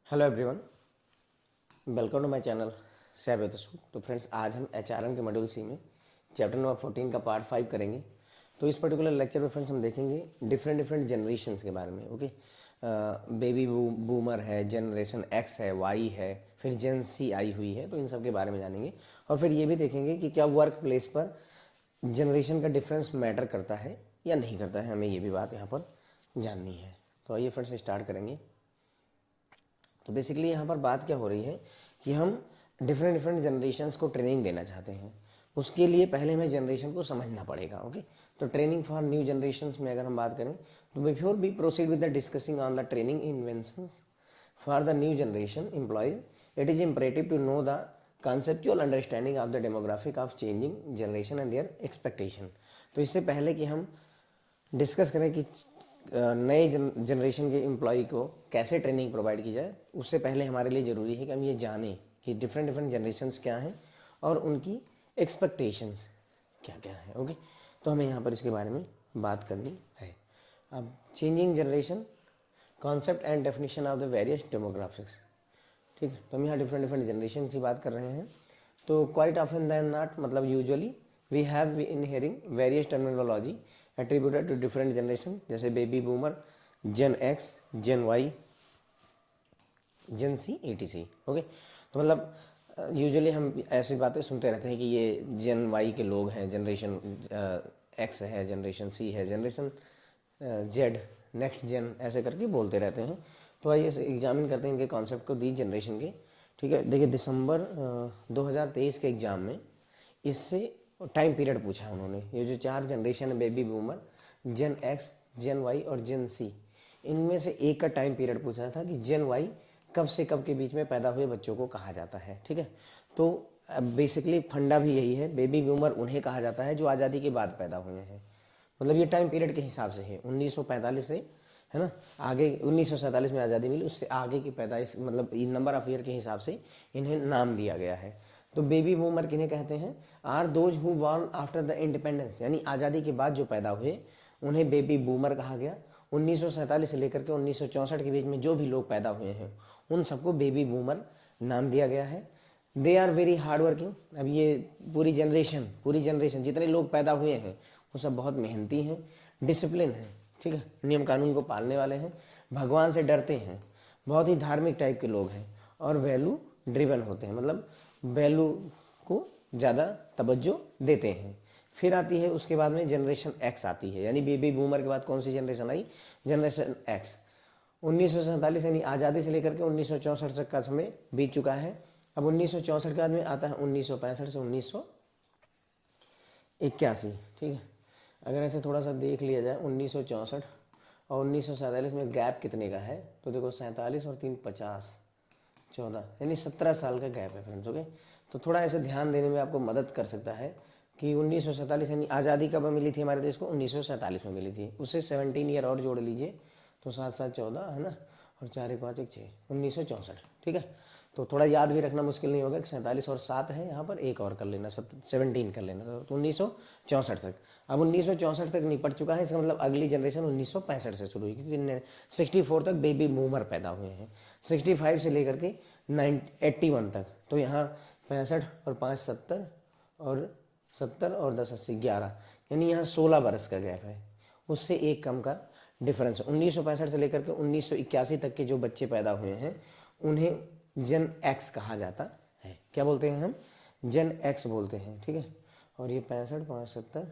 Hello everyone, welcome to my channel सैब तसू। तो फ्रेंड्स, आज हम एचआरएम के मॉड्यूल सी में चैप्टर नंबर 14 का पार्ट 5 करेंगे। तो इस पर्टिकुलर लेक्चर में फ्रेंड्स हम देखेंगे डिफरेंट जनरेशन्स के बारे में। ओके, बेबी बूमर है, जनरेशन एक्स है, वाई है, फिर जेन सी आई हुई है। तो इन सब के बारे में जानेंगे और फिर ये भी देखेंगे कि क्या वर्क प्लेस पर जनरेशन का डिफरेंस मैटर करता है या नहीं करता है। हमें ये भी बात यहाँ पर जाननी है। तो आइए फ्रेंड्स स्टार्ट करेंगे। तो बेसिकली यहाँ पर बात क्या हो रही है कि हम डिफरेंट जनरेशन्स को ट्रेनिंग देना चाहते हैं। उसके लिए पहले हमें जनरेशन को समझना पड़ेगा। ओके, तो ट्रेनिंग फॉर न्यू जनरेशन्स में अगर हम बात करें तो before be proceed with the discussing on the training inventions for the new generation employees, it is imperative to know the conceptual understanding of the demographic of changing generation and their expectation। तो इससे पहले कि हम discuss करें कि नए generation के employ को कैसे ट्रेनिंग प्रोवाइड की जाए, उससे पहले हमारे लिए ज़रूरी है कि हम ये जानें कि डिफरेंट जनरेशन्स क्या हैं और उनकी एक्सपेक्टेशंस क्या क्या हैं। ओके, तो हमें यहाँ पर इसके बारे में बात करनी है। अब changing generation concept and definition of the various demographics. ठीक है, तो हम यहाँ डिफरेंट जनरेशन की बात कर रहे हैं। तो क्वाइट ऑफन दैन नॉट, मतलब usually we have in hearing various terminology attributed to different generation, जैसे baby boomer, Gen X, Gen Y, Gen C, ETC। Okay, तो मतलब यूजुअली हम ऐसी बातें सुनते रहते हैं कि ये जेन वाई के लोग हैं, जनरेशन एक्स है, जनरेशन सी है, जनरेशन जेड, नेक्स्ट जेन, ऐसे करके बोलते रहते हैं। तो आइए एग्जामिन करते हैं इनके कॉन्सेप्ट को, दी जनरेशन के। ठीक है, देखिए दिसंबर 2023 के एग्ज़ाम में इससे टाइम पीरियड पूछा उन्होंने। ये जो 4 जनरेशन है, baby boomer, Gen X, Gen Y और जेन सी, इनमें से एक का टाइम पीरियड पूछा था कि जेन वाई कब से कब के बीच में पैदा हुए बच्चों को कहा जाता है। ठीक है, तो बेसिकली फंडा भी यही है, बेबी बूमर उन्हें कहा जाता है जो आज़ादी के बाद पैदा हुए हैं। मतलब ये टाइम पीरियड के हिसाब से है, 1945 से, है ना, आगे 1947 में आज़ादी मिली, उससे आगे की पैदाइश, मतलब नंबर ऑफ ईयर के हिसाब से इन्हें नाम दिया गया है। तो बेबी बूमर किन्हें कहते हैं? Are those who born after the independence, यानी आज़ादी के बाद जो पैदा हुए उन्हें बेबी बूमर कहा गया। 1947 से लेकर के 1964 के बीच में जो भी लोग पैदा हुए हैं उन सबको बेबी बूमर नाम दिया गया है। They are very hard working. अब ये पूरी जनरेशन जितने लोग पैदा हुए हैं वो सब बहुत मेहनती हैं, डिसिप्लिन हैं, ठीक है, नियम कानून को पालने वाले हैं, भगवान से डरते हैं, बहुत ही धार्मिक टाइप के लोग हैं और वैल्यू ड्रिवन होते हैं, मतलब वैल्यू को ज़्यादा तवज्जो देते हैं। फिर आती है उसके बाद में जनरेशन एक्स आती है, यानी बेबी बूमर के बाद कौन सी जनरेशन आई? Generation X. 1947 यानी आज़ादी से लेकर के 1964 तक का समय बीत चुका है। अब 1964 के बाद में आता है 1965 से 1981। ठीक है, अगर ऐसे थोड़ा सा देख लिया जाए 1964 और 1947 में गैप कितने का है, तो देखो 47 और 3 50, 14, यानी 17 साल का गैप है फ्रेंड्स। ओके, तो थोड़ा ऐसे ध्यान देने में आपको मदद कर सकता है कि 1947 यानी आज़ादी कब मिली थी हमारे देश को? 1947 में मिली थी। उससे 17 ईयर और जोड़ लीजिए तो 7 7 14, है ना, और 4 1 5 1 6, 1964। ठीक है, तो थोड़ा याद भी रखना मुश्किल नहीं होगा कि 47 और 7 है, यहाँ पर एक और कर लेना, 17 कर लेना, तो 1964 तक। अब 1964 तक निपट चुका है, इसका मतलब अगली जनरेशन 1965 से शुरू हुई, क्योंकि 64 तक बेबी बूमर पैदा हुए हैं, 65 से लेकर के 81 तक। तो यहाँ 65 और 5 70 और 70 और 10 80 11, यानी यहाँ 16 बरस का गैप है, उससे एक कम का डिफरेंस। 1965 से लेकर के 1981 तक के जो बच्चे पैदा हुए हैं उन्हें जेन एक्स कहा जाता है। क्या बोलते हैं हम? जेन एक्स बोलते हैं। ठीक है, और ये 65 5 70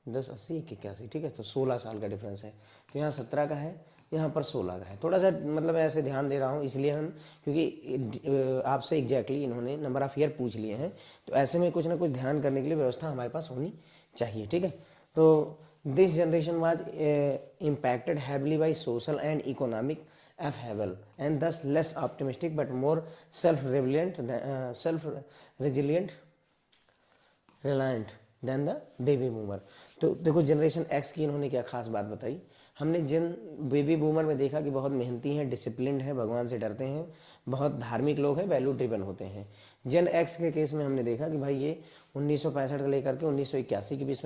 10 80 1 81, ठीक है, तो 16 साल का डिफरेंस है। तो यहाँ 17 का है, यहाँ पर 16 का है। थोड़ा सा मतलब ऐसे ध्यान दे रहा हूँ इसलिए हम, क्योंकि आपसे एग्जैक्टली इन्होंने नंबर ऑफ ईयर पूछ लिए हैं, तो ऐसे में कुछ ना कुछ ध्यान करने के लिए व्यवस्था हमारे पास होनी चाहिए। ठीक है, तो this generation was impacted heavily by social and economic upheaval and thus less optimistic but more self-reliant reliant than the baby boomer। तो देखो जनरेशन एक्स की इन्होंने क्या खास बात बताई। हमने जिन बेबी बूमर में देखा कि बहुत मेहनती हैं, डिसिप्लिन्ड हैं, भगवान से डरते हैं, बहुत धार्मिक लोग हैं, वैल्यू ड्रिवन होते हैं। जेन एक्स के केस में हमने देखा कि भाई ये 1965 से लेकर के 1981 के बीच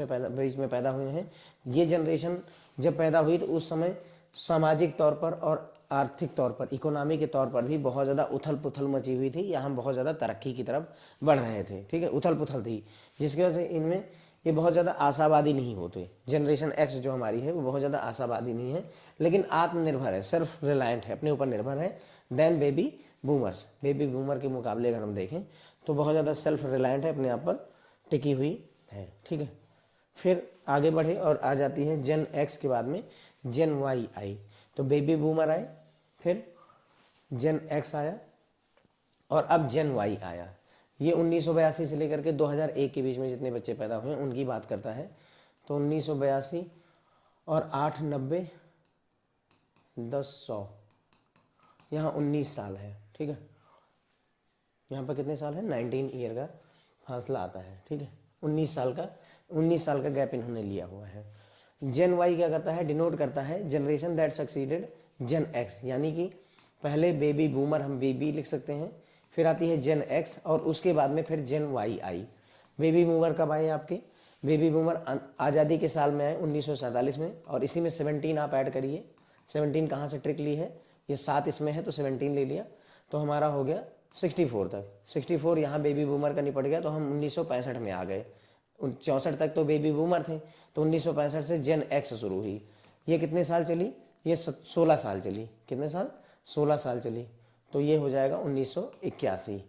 में पैदा हुए हैं। ये जनरेशन जब पैदा हुई तो उस समय सामाजिक तौर पर और आर्थिक तौर पर, इकोनॉमी के तौर पर भी बहुत ज़्यादा उथल पुथल मची हुई थी, या हम बहुत ज़्यादा तरक्की की तरफ बढ़ रहे थे, ठीक है, उथल पुथल थी, जिसकी वजह से इनमें ये बहुत ज़्यादा आशावादी नहीं होते। जनरेशन एक्स जो हमारी है वो बहुत ज़्यादा आशावादी नहीं है, लेकिन आत्मनिर्भर है, सेल्फ रिलायंट है, अपने ऊपर निर्भर है। Then baby boomers, baby boomer के मुकाबले अगर हम देखें तो बहुत ज़्यादा सेल्फ रिलायंट है, अपने आप पर टिकी हुई है, ठीक है। फिर आगे बढ़े और आ जाती है जेन एक्स के बाद में जेन वाई आई। तो बेबी बूमर आए, फिर जेन एक्स आया, और अब जेन वाई आया। ये 1982 से लेकर के 2001 के बीच में जितने बच्चे पैदा हुए उनकी बात करता है। तो 1982 और 8, 90, 10, 100, यहाँ 19 साल है, ठीक है। यहाँ पर कितने साल है, 19 ईयर का फासला आता है, ठीक है। 19 साल का गैप इन्होंने लिया हुआ है। जेन वाई क्या करता है, डिनोट करता है generation that succeeded Gen X, यानी कि पहले बेबी बूमर हम बेबी लिख सकते हैं, फिर आती है जेन एक्स, और उसके बाद में फिर जेन वाई आई। बेबी बूमर कब आए आपके, बेबी बूमर आज़ादी के साल में आए 1947 में, और इसी में 17 आप ऐड करिए। 17 कहाँ से ट्रिक ली है, ये 7 इसमें है तो 17 ले लिया, तो हमारा हो गया 64 तक। 64 यहाँ बेबी बूमर का निपट गया, तो हम 1965 में आ गए। 64 तक तो बेबी बूमर थे, तो 1965 से जेन एक्स शुरू हुई। ये कितने साल चली, ये 16 साल चली। कितने साल, 16 साल चली। तो ये हो जाएगा 1981,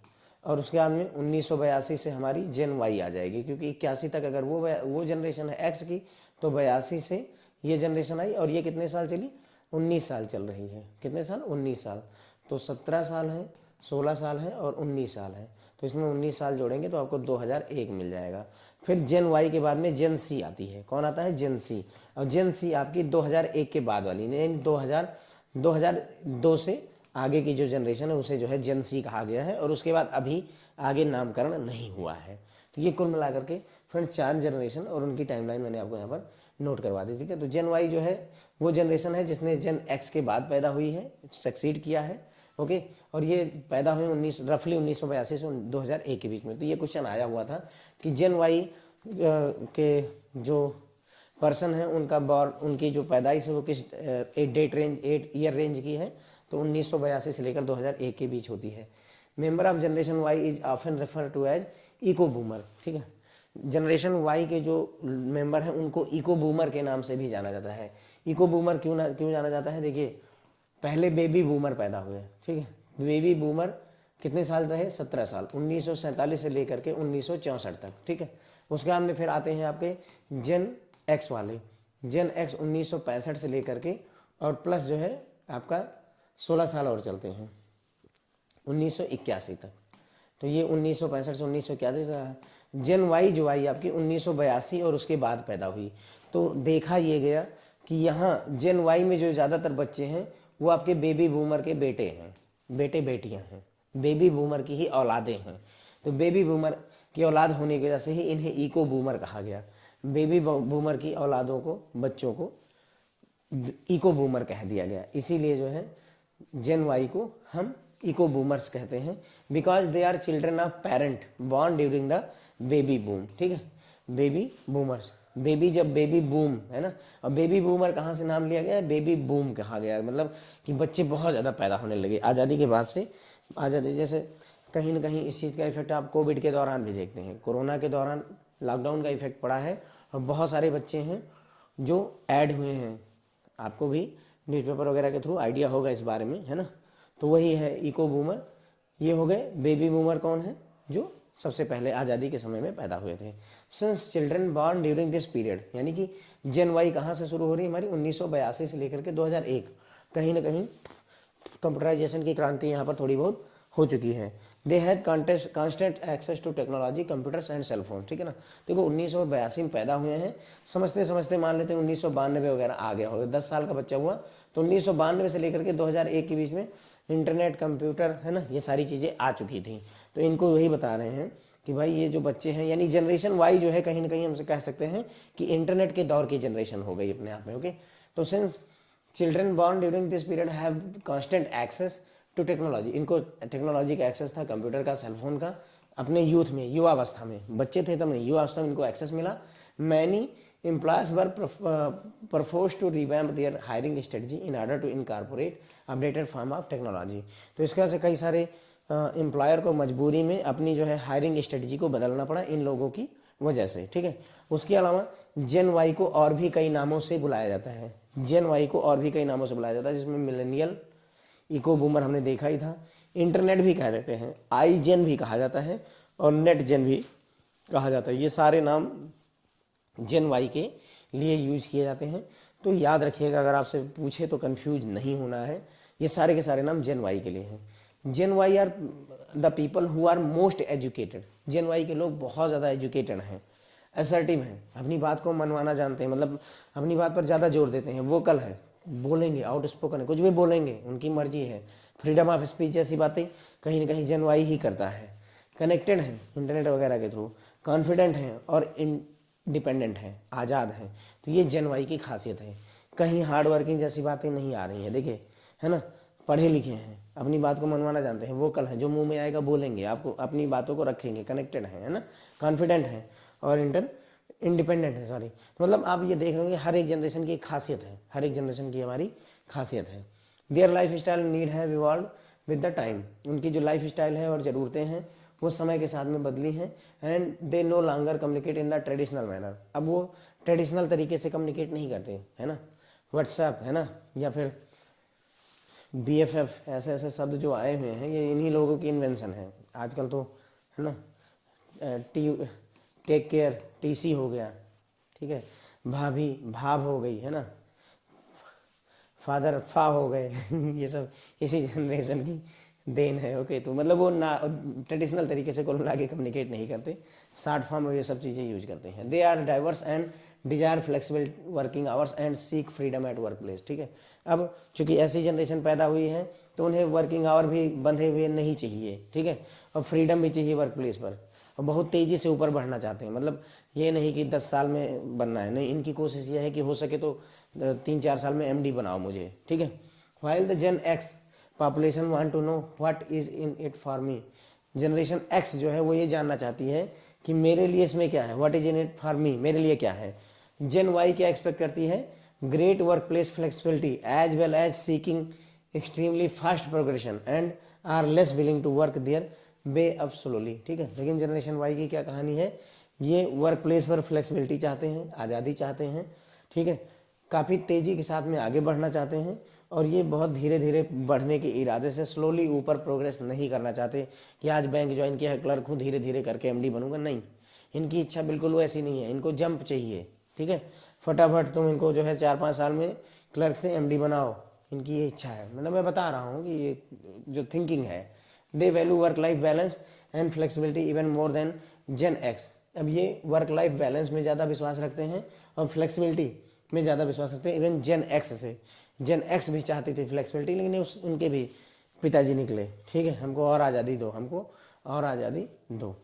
और उसके बाद में 1982 से हमारी जेन वाई आ जाएगी, क्योंकि 81 तक अगर वो जनरेशन है एक्स की, तो 82 से ये जनरेशन आई, और ये कितने साल चली, 19 साल चल रही है। कितने साल, 19 साल। तो 17 साल है, 16 साल है और 19 साल है, तो इसमें 19 साल जोड़ेंगे तो आपको 2001 मिल जाएगा। फिर जेन वाई के बाद में जेन सी आती है। कौन आता है, जेन सी। और जेन सी आपकी 2001 के बाद वाली, यानी 2002 से आगे की जो जनरेशन है उसे जो है जेन सी कहा गया है, और उसके बाद अभी आगे नामकरण नहीं हुआ है। तो ये कुल मिलाकर के फ्रेंड्स 4 जनरेशन और उनकी टाइमलाइन मैंने आपको यहाँ पर नोट करवा दी, ठीक है। तो जेन वाई जो है वो जनरेशन है जिसने जेन एक्स के बाद पैदा हुई है, सक्सीड किया है, ओके। और ये पैदा हुए रफली 1982 से 2001 के बीच में। तो ये क्वेश्चन आया हुआ था कि जेन वाई के जो पर्सन है उनकी जो पैदाइश है वो किस 8 ईयर रेंज की है, तो 1982 से लेकर 2001 के बीच होती है। Member of generation Y is often refer to as echo boomer, ठीक है। जनरेशन वाई के जो मेंबर हैं उनको इको बूमर के नाम से भी जाना जाता है। इको बूमर क्यों जाना जाता है, देखिए पहले बेबी बूमर पैदा हुए, ठीक है। बेबी बूमर कितने साल रहे, 17 साल, 1947 से लेकर के 1964 तक, ठीक है। उसके बाद में फिर आते हैं आपके जेन एक्स वाले। जेन एक्स 1965 से लेकर के और प्लस जो है आपका 16 साल और चलते हैं 1981 तक। तो ये 1965 से 1981 का। जेन वाई जो आई आपकी 1982 और उसके बाद पैदा हुई। तो देखा ये गया कि यहाँ जेन वाई में जो ज़्यादातर बच्चे हैं वो आपके बेबी बूमर के बेटे हैं, बेटे बेटियां हैं, बेबी बूमर की ही औलादें हैं। तो बेबी बूमर की औलाद होने की वजह से ही इन्हें इको बूमर कहा गया। बेबी बूमर की औलादों को, बच्चों को इको बूमर कह दिया गया। इसीलिए जो है जेन वाई को हम इको बूमर्स कहते हैं, because they are children of parent born during the baby boom, ठीक है। बेबी बूमर्स, बेबी जब बेबी बूम है ना, और बेबी बूमर कहाँ से नाम लिया गया है, बेबी बूम कहा गया है, मतलब कि बच्चे बहुत ज़्यादा पैदा होने लगे आज़ादी के बाद से। आज़ादी जैसे कहीं ना कहीं इस चीज़ का इफेक्ट आप कोविड के दौरान भी देखते हैं, कोरोना के दौरान लॉकडाउन का इफेक्ट पड़ा है, और बहुत सारे बच्चे हैं जो ऐड हुए हैं। आपको भी न्यूज़पेपर वगैरह के थ्रू आइडिया होगा इस बारे में, है ना। तो वही है इको बूमर, ये हो गए। बेबी बूमर कौन है, जो सबसे पहले आज़ादी के समय में पैदा हुए थे। Since children born during this period, यानी कि जेन वाई कहाँ से शुरू हो रही है हमारी, 1982 से लेकर के 2001। कहीं ना कहीं कंप्यूटराइजेशन की क्रांति यहाँ पर थोड़ी बहुत हो चुकी है। They had constant access to technology, computers and cellphone, ठीक है ना। देखो 1982 में पैदा हुए हैं, समझते समझते मान लेते हैं 1992 वगैरह आ गया होगा, 10 साल का बच्चा हुआ, तो 1992 से लेकर के 2001 के बीच में इंटरनेट, कंप्यूटर, है ना, ये सारी चीज़ें आ चुकी थी। तो इनको वही बता रहे हैं कि भाई ये जो बच्चे हैं, यानी जनरेशन वाई जो है कहीं ना कहीं हमसे कह सकते हैं कि इंटरनेट के दौर की जनरेशन हो गई अपने आप में, ओके। तो since children born during this period have constant access to technology, इनको टेक्नोलॉजी का एक्सेस था, कंप्यूटर का, सेलफोन का, अपने यूथ में, युवावस्था में, बच्चे थे तब नहीं, युवावस्था में इनको एक्सेस मिला। Many employees were perforce to revamp their hiring strategy in order to incorporate updated form of technology. तो इसके वजह से कई सारे एम्प्लॉयर को मजबूरी में अपनी जो है हायरिंग स्ट्रेटजी को बदलना पड़ा इन लोगों की वजह से, ठीक है। उसके अलावा जेन वाई को और भी कई नामों से बुलाया जाता है, जेन वाई को और भी कई नामों से बुलाया जाता है, जिसमें मिलेनियल, इको बूमर हमने देखा ही था, इंटरनेट भी कह देते हैं, आई जेन भी कहा जाता है और नेट जेन भी कहा जाता है। ये सारे नाम जेन वाई के लिए यूज किए जाते हैं। तो याद रखिएगा, अगर आपसे पूछे तो कंफ्यूज नहीं होना है, ये सारे के सारे नाम जेन वाई के लिए हैं। Gen Y are the people who are most educated. Gen Y के लोग बहुत ज़्यादा एजुकेटेड हैं, असर्टिव हैं, अपनी बात को मनवाना जानते हैं, मतलब अपनी बात पर ज़्यादा जोर देते हैं, वोकल है, बोलेंगे, आउट स्पोकन है, कुछ भी बोलेंगे, उनकी मर्जी है। फ्रीडम ऑफ स्पीच जैसी बातें कहीं ना कहीं जेन वाई ही करता है। कनेक्टेड हैं इंटरनेट वगैरह के थ्रू, कॉन्फिडेंट हैं और इंडिपेंडेंट हैं, आज़ाद हैं। तो ये जेन वाई की खासियत है। कहीं हार्ड वर्किंग जैसी बातें नहीं आ रही हैं, देखिए, है ना। पढ़े लिखे हैं, अपनी बात को मनवाना जानते हैं, वोकल हैं, जो मुंह में आएगा बोलेंगे, आपको अपनी बातों को रखेंगे, कनेक्टेड है ना, कॉन्फिडेंट हैं और इंडिपेंडेंट है, सॉरी। मतलब आप ये देख रहे हो कि हर एक जनरेशन की एक खासियत है, हर एक जनरेशन की हमारी खासियत है। Their life style need have evolve with the time. उनकी जो लाइफ स्टाइल है और ज़रूरतें हैं वो समय के साथ में बदली हैं। And they know longer communicate in the traditional manner. अब वो ट्रेडिशनल तरीके से कम्युनिकेट नहीं करते, है ना। व्हाट्सएप, है ना, या फिर BFF, ऐसे ऐसे शब्द जो आए हुए हैं ये इन्हीं लोगों की इन्वेंशन है आजकल, तो है ना। टेक केयर, TC हो गया, ठीक है, भाभी भाभ हो गई, है ना, फादर फा हो गए ये सब इसी जनरेशन की देन है। ओके, तो मतलब वो ना ट्रेडिशनल तरीके से कुल मिला के कम्युनिकेट नहीं करते, शॉर्ट फॉर्म ये सब चीज़ें यूज करते हैं। They are diverse and desire flexible working hours and seek freedom at work place, ठीक है। अब चूंकि ऐसी जनरेशन पैदा हुई है तो उन्हें वर्किंग आवर भी बंधे हुए नहीं चाहिए, ठीक है, और फ्रीडम भी चाहिए वर्क प्लेस पर, और बहुत तेज़ी से ऊपर बढ़ना चाहते हैं। मतलब ये नहीं कि 10 साल में बनना है, नहीं, इनकी कोशिश ये है कि हो सके तो 3-4 साल में MD बनाओ मुझे, ठीक है। While the Gen X population want to know what is in it for me. Generation X जो है वो ये जानना चाहती है कि मेरे लिए इसमें क्या है, what is in it for मी, मेरे लिए क्या है। जेन वाई क्या एक्सपेक्ट करती है, great work place flexibility as well as seeking extremely fast progression and are less willing to work their way of slowly, ठीक है। लेकिन जनरेशन वाई की क्या कहानी है, ये वर्क प्लेस पर फ्लेक्सिबिलिटी चाहते हैं, आज़ादी चाहते हैं, ठीक है, काफ़ी तेज़ी के साथ में आगे बढ़ना चाहते हैं, और ये बहुत धीरे धीरे बढ़ने के इरादे से स्लोली ऊपर प्रोग्रेस नहीं करना चाहते कि आज बैंक ज्वाइन किया है, क्लर्क हूँ, धीरे धीरे करके MD बनूंगा, नहीं, इनकी इच्छा बिल्कुल वैसी नहीं है। इनको जंप चाहिए, ठीक है, फटाफट तुम इनको जो है 4-5 साल में क्लर्क से MD बनाओ, इनकी ये इच्छा है। मतलब मैं बता रहा हूँ कि ये जो थिंकिंग है, they value work life balance and flexibility even more than Gen X. अब ये वर्क लाइफ बैलेंस में ज़्यादा विश्वास रखते हैं और फ्लेक्सिबिलिटी में ज़्यादा विश्वास रखते हैं इवन जेन एक्स से। जेन एक्स भी चाहती थी फ्लेक्सिबिलिटी, लेकिन उनके भी पिताजी निकले, ठीक है, हमको और आज़ादी दो, हमको और आज़ादी दो।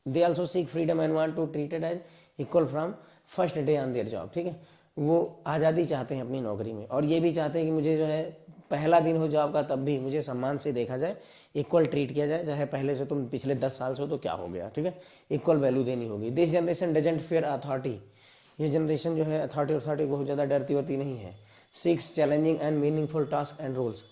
They also seek freedom and want to treated as equal from first day on their job, ठीक है। वो आज़ादी चाहते हैं अपनी नौकरी में, और ये भी चाहते हैं कि मुझे जो है पहला दिन हो जॉब का तब भी मुझे सम्मान से देखा जाए, इक्वल ट्रीट किया जाए, चाहे पहले से तुम पिछले 10 साल से हो तो क्या हो गया, ठीक है, इक्वल वैल्यू देनी होगी। This generation doesn't fear authority. ये जनरेशन जो है अथॉरिटी बहुत ज़्यादा डरती वरती नहीं है। Seeks challenging and meaningful task and roles.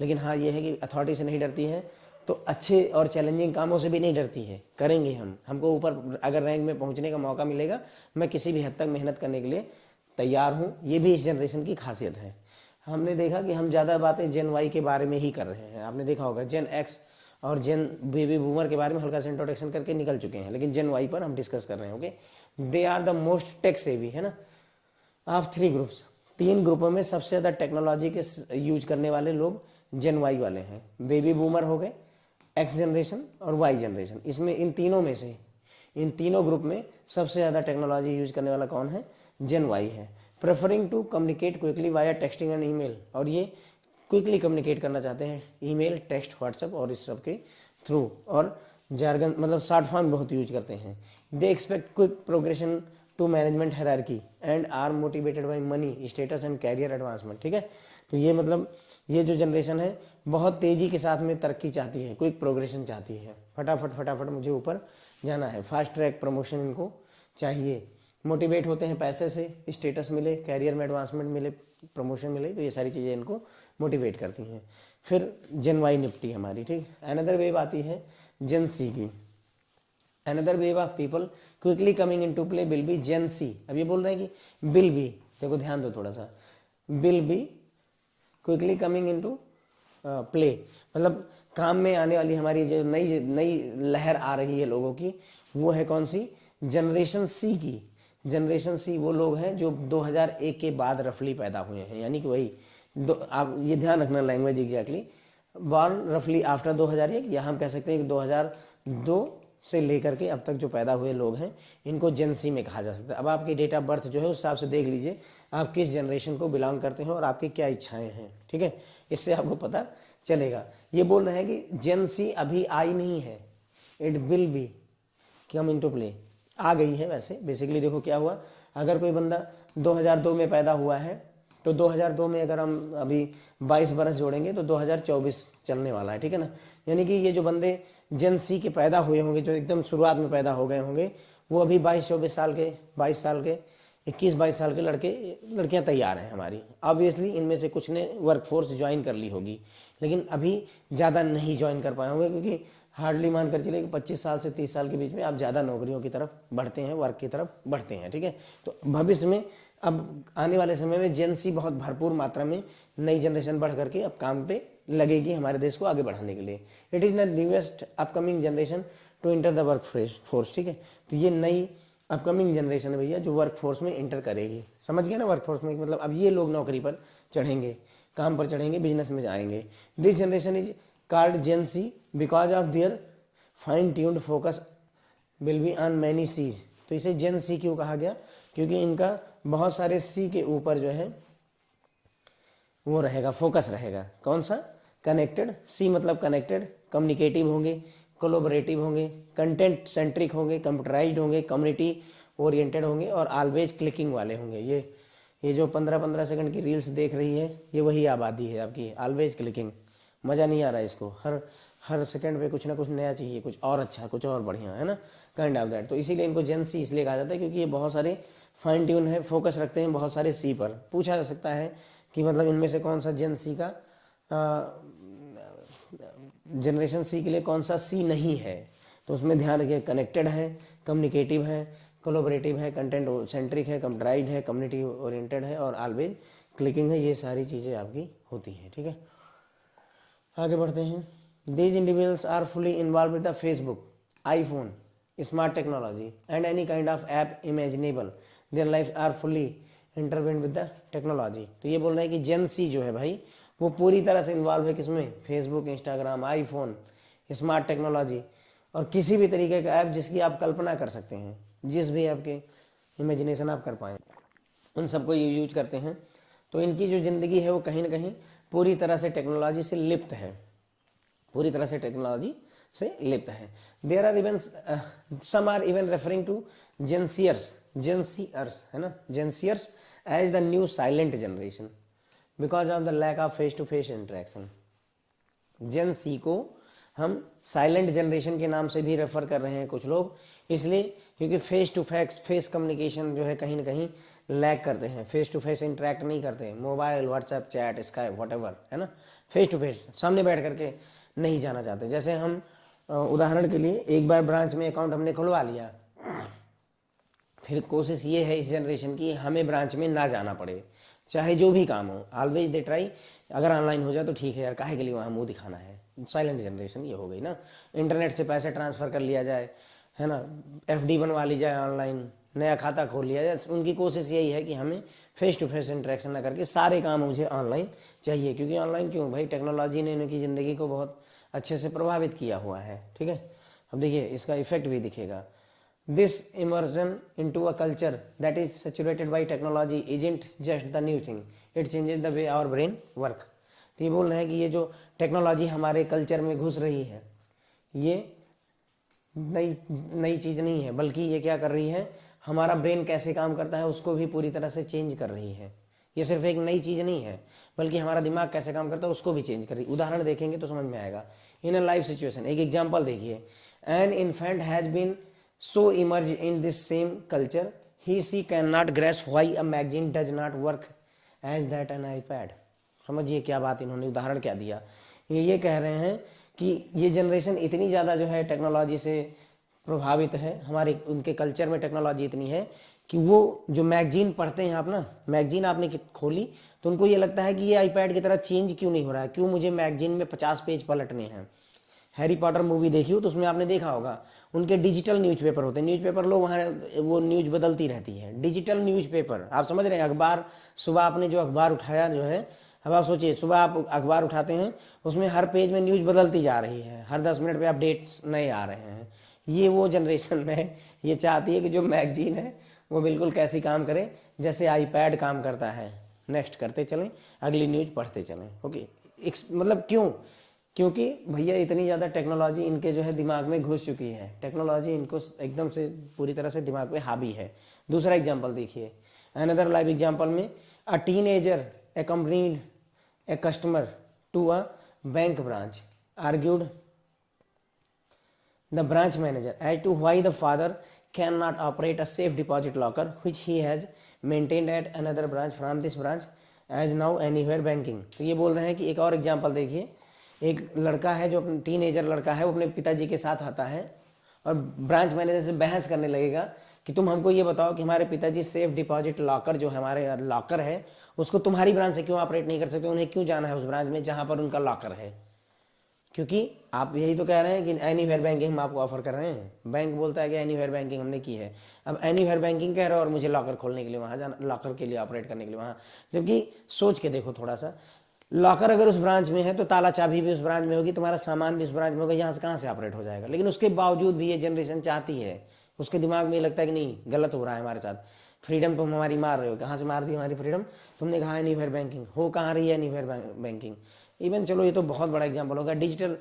लेकिन हाँ ये है कि अथॉरिटी से नहीं डरती है तो अच्छे और चैलेंजिंग कामों से भी नहीं डरती है। करेंगे हमको ऊपर अगर रैंक में पहुंचने का मौका मिलेगा, मैं किसी भी हद तक मेहनत करने के लिए तैयार हूँ। ये भी इस जनरेशन की खासियत है। हमने देखा कि हम ज़्यादा बातें जेन वाई के बारे में ही कर रहे हैं। आपने देखा होगा जेन एक्स और जेन बेबी बूमर के बारे में हल्का सा इंट्रोडक्शन करके निकल चुके हैं, लेकिन जेन वाई पर हम डिस्कस कर रहे हैं। Okay, they are the most tech savvy, है ना, ऑफ 3 ग्रुप्स। 3 ग्रुपों में सबसे ज़्यादा टेक्नोलॉजी के यूज करने वाले लोग जेन वाई वाले हैं। बेबी बूमर हो गए, एक्स जनरेशन और वाई जनरेशन। इसमें इन तीनों में से, इन तीनों ग्रुप में सबसे ज़्यादा टेक्नोलॉजी यूज करने वाला कौन है? जेन वाई है। Preferring to communicate quickly via texting and email, और ये क्विकली कम्युनिकेट करना चाहते हैं ईमेल, टेक्स्ट, व्हाट्सएप और इस सब के थ्रू, और जार्गन मतलब शॉर्ट फॉर्म बहुत यूज करते हैं। They expect quick progression to management hierarchy and are motivated by money, status and career advancement, ठीक है। तो ये मतलब ये जो जनरेशन है बहुत तेज़ी के साथ में तरक्की चाहती है, क्विक प्रोग्रेशन चाहती है, फटाफट फटाफट मुझे ऊपर जाना है, फास्ट ट्रैक प्रमोशन इनको चाहिए। मोटिवेट होते हैं पैसे से, स्टेटस मिले, कैरियर में एडवांसमेंट मिले, प्रमोशन मिले, तो ये सारी चीज़ें इनको मोटिवेट करती हैं। फिर जेन वाई निपटी हमारी, ठीक। अनदर वेव आती है जेन सी की। Another wave of people quickly coming in to play will be Gen Z. अब ये बोल रहे हैं कि विल बी, देखो ध्यान दो थोड़ा सा, will be quickly coming in to play, मतलब काम में आने वाली हमारी जो नई नई लहर आ रही है लोगों की, वो है कौन सी, जनरेशन सी की। जनरेशन सी वो लोग हैं जो 2001 के बाद रफली पैदा हुए हैं, यानी कि वही आप ये ध्यान रखना लैंग्वेज एग्जैक्टली, बॉर्न रफली आफ्टर 2001, या हम कह सकते हैं कि 2002 से लेकर के अब तक जो पैदा हुए लोग हैं इनको जेन सी में कहा जा सकता है। अब आपकी डेट ऑफ बर्थ जो है उस हिसाब से देख लीजिए आप किस जनरेशन को बिलोंग करते हैं और आपकी क्या इच्छाएं हैं, ठीक है, इससे आपको पता चलेगा। ये बोल रहे हैं कि जेन सी अभी आई नहीं है, it will be come in to play, आ गई है। वैसे बेसिकली देखो क्या हुआ, अगर कोई बंदा 2002 में पैदा हुआ है तो 2002 में अगर हम अभी 22 बरस जोड़ेंगे तो 2024 चलने वाला है, ठीक है ना। यानी कि ये जो बंदे जेन सी के पैदा हुए होंगे, जो एकदम शुरुआत में पैदा हो गए होंगे, वो अभी 22-24 साल के, 22 साल के, 21-22 साल के लड़कियां तैयार हैं हमारी। ऑब्वियसली इनमें से कुछ ने वर्कफोर्स ज्वाइन कर ली होगी, लेकिन अभी ज़्यादा नहीं ज्वाइन कर पाए होंगे, क्योंकि हार्डली मान कर चलिए कि 25 साल से 30 साल के बीच में आप ज़्यादा नौकरियों की तरफ बढ़ते हैं, वर्क की तरफ बढ़ते हैं, ठीक है। तो भविष्य में अब आने वाले समय में जेन सी बहुत भरपूर मात्रा में नई जनरेशन बढ़ करके अब काम पे लगेगी हमारे देश को आगे बढ़ाने के लिए। It is the newest upcoming generation to enter the work force, ठीक है। तो ये नई अपकमिंग जनरेशन है भैया जो वर्क फोर्स में इंटर करेगी, समझ गए ना। वर्क फोर्स में मतलब अब ये लोग नौकरी पर चढ़ेंगे, काम पर चढ़ेंगे, बिजनेस में जाएंगे। This generation is called Gen Z because of their fine tuned focus will be on many Zs. तो इसे जेन सी क्यों कहा गया, क्योंकि इनका बहुत सारे सी के ऊपर जो है वो रहेगा, फोकस रहेगा। कौन सा, कनेक्टेड, सी मतलब कनेक्टेड, कम्युनिकेटिव होंगे, कोलोबरेटिव होंगे, कंटेंट सेंट्रिक होंगे, कंप्यूटराइज्ड होंगे, कम्युनिटी ओरिएंटेड होंगे और ऑलवेज क्लिकिंग वाले होंगे। ये जो 15-15 सेकंड की रील्स देख रही है ये वही आबादी है आपकी, ऑलवेज क्लिकिंग। मज़ा नहीं आ रहा है इसको, हर सेकंड पे कुछ ना कुछ नया चाहिए, कुछ और अच्छा, कुछ और बढ़िया, है ना, काइंड ऑफ दैट। तो इसीलिए इनको जेन सी इसलिए कहा जाता है क्योंकि ये बहुत सारे फाइन ट्यून है, फोकस रखते हैं बहुत सारे सी पर। पूछा जा सकता है कि मतलब इनमें से कौन सा जेन सी का जनरेशन सी के लिए कौन सा सी नहीं है, तो उसमें ध्यान रखिए कनेक्टेड है, कम्युनिकेटिव है, कोलोबरेटिव है, कंटेंट सेंट्रिक है, कंप्यूटराइज्ड है, कम्युनिटी ओरिएंटेड है और ऑलवेज क्लिकिंग है। ये सारी चीज़ें आपकी होती हैं, ठीक है। आगे बढ़ते हैं। These individuals are fully involve with the Facebook, iPhone, smart technology and any kind of app imaginable, their life are fully intertwined with the technology. तो ये बोल रहे हैं कि जेन सी जो है भाई वो पूरी तरह से इन्वॉल्व है किसमें, Facebook, Instagram, iPhone, smart technology और किसी भी तरीके का ऐप जिसकी आप कल्पना कर सकते हैं, जिस भी ऐप के इमेजिनेशन आप कर पाएँ, उन सबको ये यूज करते हैं। तो इनकी जो ज़िंदगी है वो कहीं ना कहीं पूरी तरह से टेक्नोलॉजी से लिप्त है, पूरी तरह से टेक्नोलॉजी से लिप्त है। There are even some are even referring to Gen Zers, Gen Zers है ना, Gen Zers as the new silent generation because of the lack of face to face interaction. Gen Z को हम साइलेंट जनरेशन के नाम से भी रेफर कर रहे हैं कुछ लोग, इसलिए क्योंकि फेस टू फेस कम्युनिकेशन जो है कहीं ना कहीं लैक करते हैं, फेस टू फेस इंटरेक्ट नहीं करते हैं, mobile, WhatsApp, chat, Skype, whatever, है ना, फेस टू फेस सामने बैठ करके नहीं जाना चाहते। जैसे हम उदाहरण के लिए एक बार ब्रांच में अकाउंट हमने खुलवा लिया, फिर कोशिश ये है इस जनरेशन की हमें ब्रांच में ना जाना पड़े, चाहे जो भी काम हो, ऑलवेज दे ट्राई, अगर ऑनलाइन हो जाए तो ठीक है यार, काहे के लिए वहाँ मुंह दिखाना है। साइलेंट जनरेशन ये हो गई ना। इंटरनेट से पैसे ट्रांसफ़र कर लिया जाए, है ना, एफडी बनवा ली जाए, ऑनलाइन नया खाता खोल लिया जाए। उनकी कोशिश यही है कि हमें फेस टू फेस इंटरेक्शन ना करके सारे काम मुझे ऑनलाइन चाहिए, क्योंकि ऑनलाइन क्यों भाई, टेक्नोलॉजी ने उनकी ज़िंदगी को बहुत अच्छे से प्रभावित किया हुआ है, ठीक है। अब देखिए इसका इफेक्ट भी दिखेगा। This immersion into a culture that is saturated by technology isn't just the new thing, it changes the way our brain work। तो ये बोल रहे हैं कि ये जो टेक्नोलॉजी हमारे कल्चर में घुस रही है ये नई चीज़ नहीं है, बल्कि ये क्या कर रही है, हमारा ब्रेन कैसे काम करता है उसको भी पूरी तरह से चेंज कर रही है। ये सिर्फ एक नई चीज़ नहीं है, बल्कि हमारा दिमाग कैसे काम करता है उसको भी चेंज कर रही है। उदाहरण देखेंगे तो समझ में आएगा। इन अ लाइफ सिचुएशन, एक एग्जाम्पल देखिए, an infant has been so immersed in this same culture he she can not grasp why a magazine does not work as that an iPad. समझिए क्या बात, इन्होंने उदाहरण क्या दिया। ये कह रहे हैं कि ये जनरेशन इतनी ज़्यादा जो है टेक्नोलॉजी से प्रभावित है, हमारे उनके कल्चर में टेक्नोलॉजी इतनी है कि वो जो मैगजीन पढ़ते हैं आप ना, मैगजीन आपने खोली तो उनको ये लगता है कि ये आईपैड की तरह चेंज क्यों नहीं हो रहा है, क्यों मुझे मैगजीन में 50 पेज पलटने हैं। हैरी पॉटर मूवी देखी हो तो उसमें आपने देखा होगा उनके डिजिटल न्यूज़पेपर होते हैं, न्यूज़पेपर लो वहाँ वो न्यूज़ बदलती रहती है, डिजिटल न्यूज़पेपर। आप समझ रहे हैं, अखबार सुबह आपने जो अखबार उठाया जो है, अब आप सोचिए सुबह आप अखबार उठाते हैं उसमें हर पेज में न्यूज़ बदलती जा रही है, हर 10 मिनट पे अपडेट्स नए आ रहे हैं। ये वो जनरेशन में ये चाहती है कि जो मैगजीन है वो बिल्कुल कैसी काम करे, जैसे आईपैड काम करता है। नेक्स्ट करते चलें, अगली न्यूज़ पढ़ते चलें। ओके, मतलब क्यों? क्योंकि भैया इतनी ज़्यादा टेक्नोलॉजी इनके जो है दिमाग में घुस चुकी है, टेक्नोलॉजी इनको एकदम से पूरी तरह से दिमाग पे हावी है। दूसरा एग्जाम्पल देखिए, अनदर लाइव एग्जाम्पल में a teenager accompanied a customer to a bank branch argued the branch manager as to why the father cannot operate a safe deposit locker which he has maintained at another branch from this branch as now anywhere banking। तो ये बोल रहे हैं कि एक और example देखिए, एक लड़का है जो टीनेजर लड़का है, वो अपने पिताजी के साथ आता है और ब्रांच मैनेजर से बहस करने लगेगा कि तुम हमको ये बताओ कि हमारे पिताजी सेफ डिपॉजिट लॉकर जो है, हमारे लॉकर है, उसको तुम्हारी ब्रांच से क्यों ऑपरेट नहीं कर सकते, उन्हें क्यों जाना है उस ब्रांच में जहां पर उनका लॉकर है। क्योंकि आप यही तो कह रहे हैं कि एनीवेयर बैंकिंग हम आपको ऑफर कर रहे हैं, बैंक बोलता है कि एनीवेयर बैंकिंग हमने की है, अब एनीवेयर बैंकिंग कह रहे हो और मुझे लॉकर खोलने के लिए वहां जाना, लॉकर के लिए ऑपरेट करने के लिए वहां। जबकि सोच के देखो थोड़ा सा, लॉकर अगर उस ब्रांच में है तो ताला चाबी भी उस ब्रांच में होगी, तुम्हारा सामान भी उस ब्रांच में होगा, यहाँ से कहाँ से ऑपरेट हो जाएगा। लेकिन उसके बावजूद भी ये जनरेशन चाहती है, उसके दिमाग में ये लगता है कि नहीं गलत हो रहा है हमारे साथ, फ्रीडम तुम हमारी मार रहे हो। कहाँ से मार दी हमारी फ्रीडम? तुमने कहा एनीवेयर बैंकिंग, हो कहाँ रही है एनीवेयर बैंकिंग। इवन चलो ये तो बहुत बड़ा एग्जाम्पल होगा, डिजिटल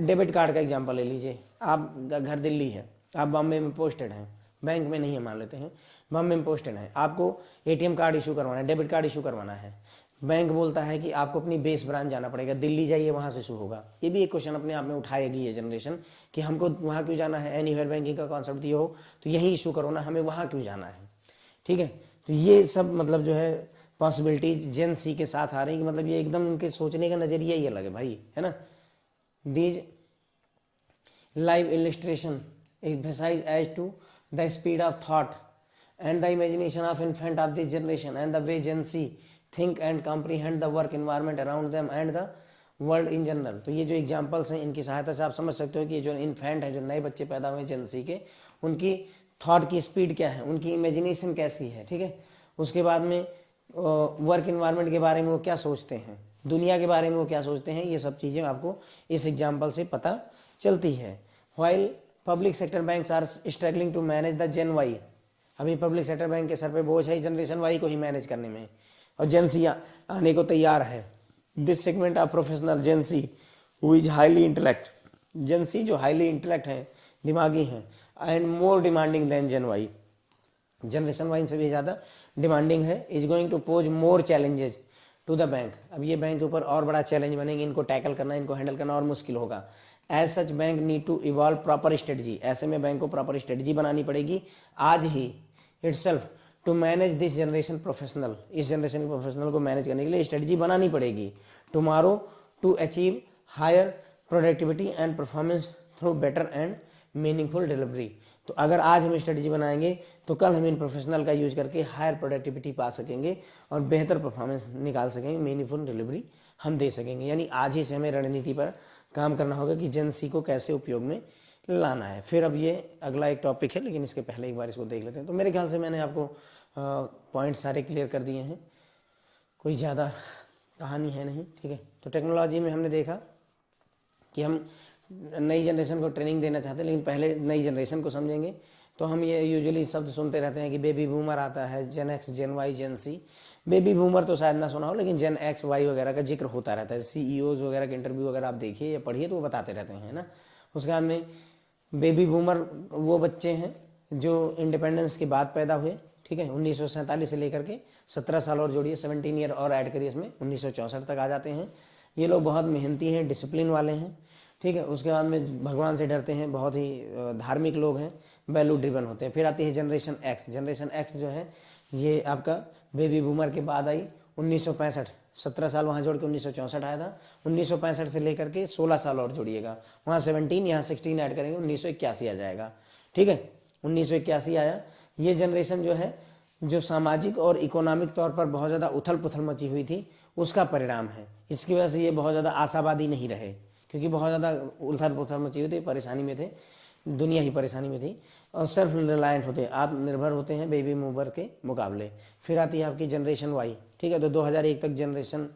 डेबिट कार्ड का एग्जाम्पल ले लीजिए। आप घर दिल्ली है, आप बॉम्बे में पोस्टेड हैं, बैंक में नहीं है मान लेते हैं, बॉम्बे में पोस्टेड हैं, आपको एटीएम कार्ड इशू करवाना है, डेबिट कार्ड इशू करवाना है, बैंक बोलता है कि आपको अपनी बेस ब्रांच जाना पड़ेगा, दिल्ली जाइए वहाँ से इशू होगा। ये भी एक क्वेश्चन अपने आप में उठाएगी ये जनरेशन कि हमको वहाँ क्यों जाना है, एनीवेयर बैंकिंग का कॉन्सेप्ट ये हो तो यही इशू करो ना, हमें वहाँ क्यों जाना है। ठीक है, तो ये सब मतलब जो है पॉसिबिलिटीज जेन सी के साथ आ रही है कि मतलब ये एकदम उनके सोचने का नजरिया ही अलग है भाई, है ना। These live illustration emphasize as to the speed of thought and the imagination of infant of this generation and the way Gen Z think and comprehend the work environment around them and the world in general। तो ये जो examples हैं इनकी सहायता से आप समझ सकते हो कि ये जो इन्फेंट है, जो नए बच्चे पैदा हुए जेन सी के, उनकी थॉट की स्पीड क्या है, उनकी इमेजिनेशन कैसी है। ठीक है, उसके बाद में वर्क इन्वायरमेंट के बारे में वो क्या सोचते हैं, दुनिया के बारे में वो क्या सोचते हैं, ये सब चीज़ें आपको इस एग्जाम्पल से पता चलती है। While public sector banks are struggling to manage the Gen Y, अभी पब्लिक सेक्टर बैंक के सर पे बोझ है जनरेशन वाई को ही मैनेज करने में, और जेन सी आने को तैयार है। This segment of professional Gen Z who is highly intellect, Gen Z जो हाईली इंटेलेक्ट हैं, दिमागी हैं, and more demanding than Gen Y, generation Y से भी ज़्यादा डिमांडिंग है, is going to pose more challenges to the bank. अब ये बैंक के ऊपर और बड़ा चैलेंज बनेंगे, इनको टैकल करना, इनको हैंडल करना और मुश्किल होगा। As such bank need to evolve proper strategy, ऐसे में बैंक को प्रॉपर स्ट्रेटजी बनानी पड़ेगी आज ही itself to manage this generation professional, इस जनरेशन के प्रोफेशनल को मैनेज करने के लिए स्ट्रेटजी बनानी पड़ेगी। Tomorrow to achieve higher productivity and performance through better and meaningful delivery. तो अगर आज हम स्ट्रेटजी बनाएंगे तो कल हम इन प्रोफेशनल का यूज करके हायर प्रोडक्टिविटी पा सकेंगे और बेहतर परफॉर्मेंस निकाल सकेंगे, मीनिंगफुल डिलीवरी हम दे सकेंगे। यानी आज ही से हमें रणनीति पर काम करना होगा कि जेन सी को कैसे उपयोग में लाना है। फिर अब ये अगला एक टॉपिक है, लेकिन इसके पहले एक बार इसको देख लेते हैं। तो मेरे ख्याल से मैंने आपको पॉइंट सारे क्लियर कर दिए हैं, कोई ज़्यादा कहानी है नहीं। ठीक है, तो टेक्नोलॉजी में हमने देखा कि हम नई जनरेशन को ट्रेनिंग देना चाहते हैं, लेकिन पहले नई जनरेशन को समझेंगे। तो हम ये यूजुअली शब्द सुनते रहते हैं कि बेबी बूमर आता है, जेन एक्स, जेन वाई, जेन सी। बेबी बूमर तो शायद ना सुना हो, लेकिन जेन एक्स, वाई वगैरह का जिक्र होता रहता है, सीईओज वगैरह के इंटरव्यू अगर आप देखिए या पढ़िए तो वो बताते रहते हैं ना। उसके बाद में बेबी बूमर वो बच्चे हैं जो इंडिपेंडेंस के बाद पैदा हुए। ठीक है, 1947 से लेकर के 17 साल और जोड़िए, 17 ईयर और ऐड करिए इसमें, 1964 तक आ जाते हैं। ये लोग बहुत मेहनती हैं, डिसिप्लिन वाले हैं, ठीक है। उसके बाद में भगवान से डरते हैं, बहुत ही धार्मिक लोग हैं, वैल्यू ड्रिवन होते हैं। फिर आती है जनरेशन एक्स। जनरेशन एक्स जो है ये आपका बेबी बूमर के बाद आई 1965, 17 साल वहाँ जोड़ के 1964 आया था। 1965 से लेकर के 16 साल और जोड़िएगा, वहाँ 17, यहाँ 16 ऐड करेंगे, 1981 आ जाएगा। ठीक है, 1981 आया। ये जनरेशन जो है, जो सामाजिक और इकोनॉमिक तौर पर बहुत ज़्यादा उथल पुथल मची हुई थी, उसका परिणाम है। इसकी वजह से ये बहुत ज़्यादा आशावादी नहीं रहे, क्योंकि बहुत ज़्यादा उथल पुथल मची हुई थी, परेशानी में थे, दुनिया ही परेशानी में थी, और सेल्फ रिलायंट होते हैं, आत्मनिर्भर होते हैं बेबी मूवर के मुकाबले। फिर आती है आपकी जनरेशन वाई। ठीक है, तो 2001 तक जनरेशन,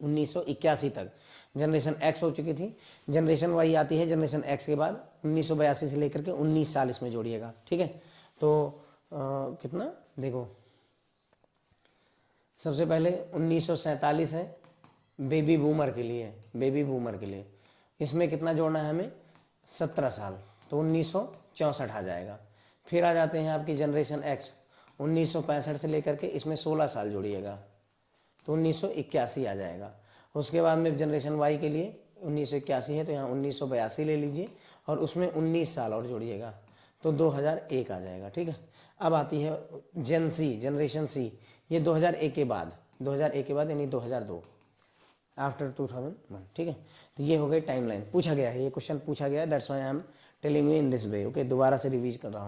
1981 तक जनरेशन एक्स हो चुकी थी। जनरेशन वाई आती है जनरेशन एक्स के बाद 1982 से लेकर के 19 साल इसमें जोड़िएगा। ठीक है, तो कितना देखो, सबसे पहले 1947 है बेबी बूमर के लिए, बेबी बूमर के लिए इसमें कितना जोड़ना है हमें, 17 साल, तो 1964 आ जाएगा। फिर आ जाते हैं आपकी जनरेशन एक्स, 1965 से लेकर के इसमें 16 साल जोड़िएगा, तो 1981 आ जाएगा। उसके बाद में जनरेशन वाई के लिए 1981 है, तो यहाँ 1982 ले लीजिए, और उसमें 19 साल और जोड़िएगा, तो 2001 आ जाएगा। ठीक है, अब आती है जेन सी, जनरेशन सी। ये 2001 के बाद, 2001 के बाद यानी 2002, आफ्टर 2001। ठीक है, तो ये हो गई टाइमलाइन। पूछा गया है, ये क्वेश्चन पूछा गया है, that's why I am telling you in this way. Okay, दोबारा से रिवाइज कर रहा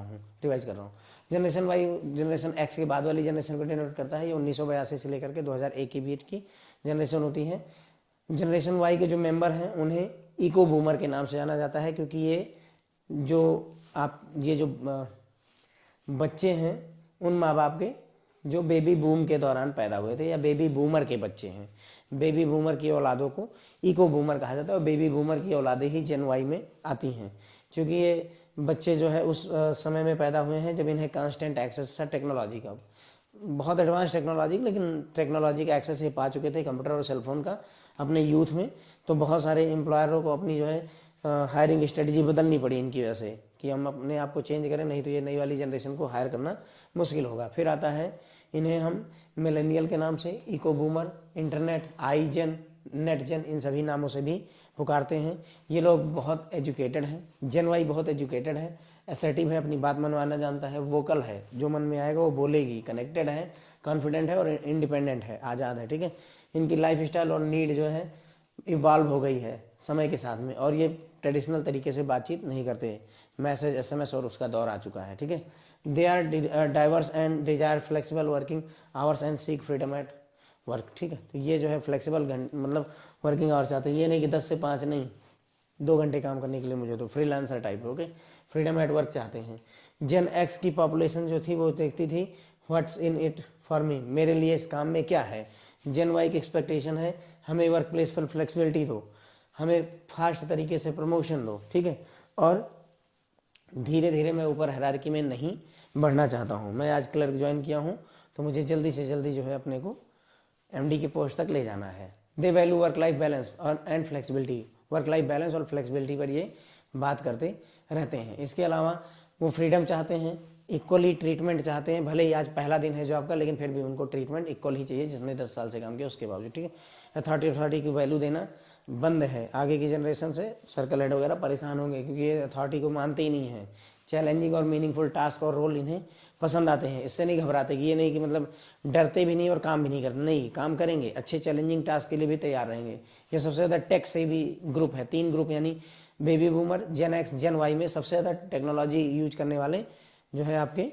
हूँ। जनरेशन वाई जनरेशन एक्स के बाद वाली जनरेशन को डिनोट करता है। ये 1982 से लेकर के 2001 के बीच की जनरेशन होती है। जनरेशन वाई के जो मेंबर हैं उन्हें इको बूमर के नाम से जाना जाता है, क्योंकि ये जो बच्चे हैं उन माँ बाप के जो बेबी बूम के दौरान पैदा हुए थे, या बेबी बूमर के बच्चे हैं। बेबी बूमर की औलादों को इको बूमर कहा जाता है, और बेबी बूमर की औलादें ही जेन वाई में आती हैं, क्योंकि ये बच्चे जो है उस समय में पैदा हुए हैं जब इन्हें कांस्टेंट एक्सेस था टेक्नोलॉजी का, बहुत एडवांस टेक्नोलॉजी, लेकिन टेक्नोलॉजी का एक्सेस ये पा चुके थे, कंप्यूटर और सेलफोन का, अपने यूथ में। तो बहुत सारे एम्प्लॉयरों को अपनी जो है हायरिंग स्ट्रेटजी बदलनी पड़ी इनकी वजह से, कि हम अपने आप को चेंज करें, नहीं तो ये नई वाली जनरेशन को हायर करना मुश्किल होगा। फिर आता है, इन्हें हम मिलेनियल के नाम से, इको बूमर, इंटरनेट, आई जेन, नेट जेन, इन सभी नामों से भी पुकारते हैं। ये लोग बहुत एजुकेटेड हैं। जेन वाई बहुत एजुकेटेड है, असर्टिव है, अपनी बात मनवाना जानता है, वोकल है, जो मन में आएगा वो बोलेगी, कनेक्टेड है, कॉन्फिडेंट है और इंडिपेंडेंट है, आज़ाद है। ठीक है, इनकी लाइफ स्टाइल और नीड जो है इवॉल्व हो गई है समय के साथ में, और ये ट्रेडिशनल तरीके से बातचीत नहीं करते, मैसेज, SMS और उसका दौर आ चुका है। ठीक है, they are diverse and desire flexible working hours and seek freedom at work. ठीक है, तो ये जो है फ्लेक्सिबल मतलब वर्किंग आवर्स चाहते हैं, ये नहीं कि 10 से 5 नहीं, 2 घंटे काम करने के लिए मुझे, तो freelancer type. Okay, freedom at work चाहते हैं। जेन एक्स की पॉपुलेशन जो थी वो देखती थी व्हाट्स इन इट फॉर मी, मेरे लिए इस काम में क्या है। जेन वाई की एक्सपेक्टेशन है हमें वर्क प्लेस पर फ्लेक्सिबिलिटी दो, हमें फास्ट तरीके से प्रमोशन दो। ठीक है, और धीरे धीरे मैं ऊपर हायरार्की में नहीं बढ़ना चाहता हूँ। मैं आज क्लर्क ज्वाइन किया हूँ, तो मुझे जल्दी से जल्दी जो है अपने को MD के पोस्ट तक ले जाना है। They value work life balance और and flexibility, work life balance और फ्लेक्सिबिलिटी पर ये बात करते रहते हैं। इसके अलावा वो फ्रीडम चाहते हैं, इक्वली ट्रीटमेंट चाहते हैं, भले ही आज पहला दिन है जॉब का, लेकिन फिर भी उनको ट्रीटमेंट इक्वल ही चाहिए जिसने 10 साल से काम किया उसके बावजूद। ठीक है, अथॉरिटी की वैल्यू देना बंद है। आगे की जनरेशन से सर्कल हेड वगैरह परेशान होंगे, क्योंकि ये अथॉरिटी को मानते ही नहीं है। चैलेंजिंग और मीनिंगफुल टास्क और रोल इन्हें पसंद आते हैं, इससे नहीं घबराते, कि ये नहीं कि मतलब डरते भी नहीं और काम भी नहीं करते, नहीं, काम करेंगे, अच्छे चैलेंजिंग टास्क के लिए भी तैयार रहेंगे। ये सबसे ज़्यादा टेक से भी ग्रुप है, 3 ग्रुप, यानी baby boomer, Gen X, Gen Y में सबसे ज़्यादा टेक्नोलॉजी यूज करने वाले जो है आपके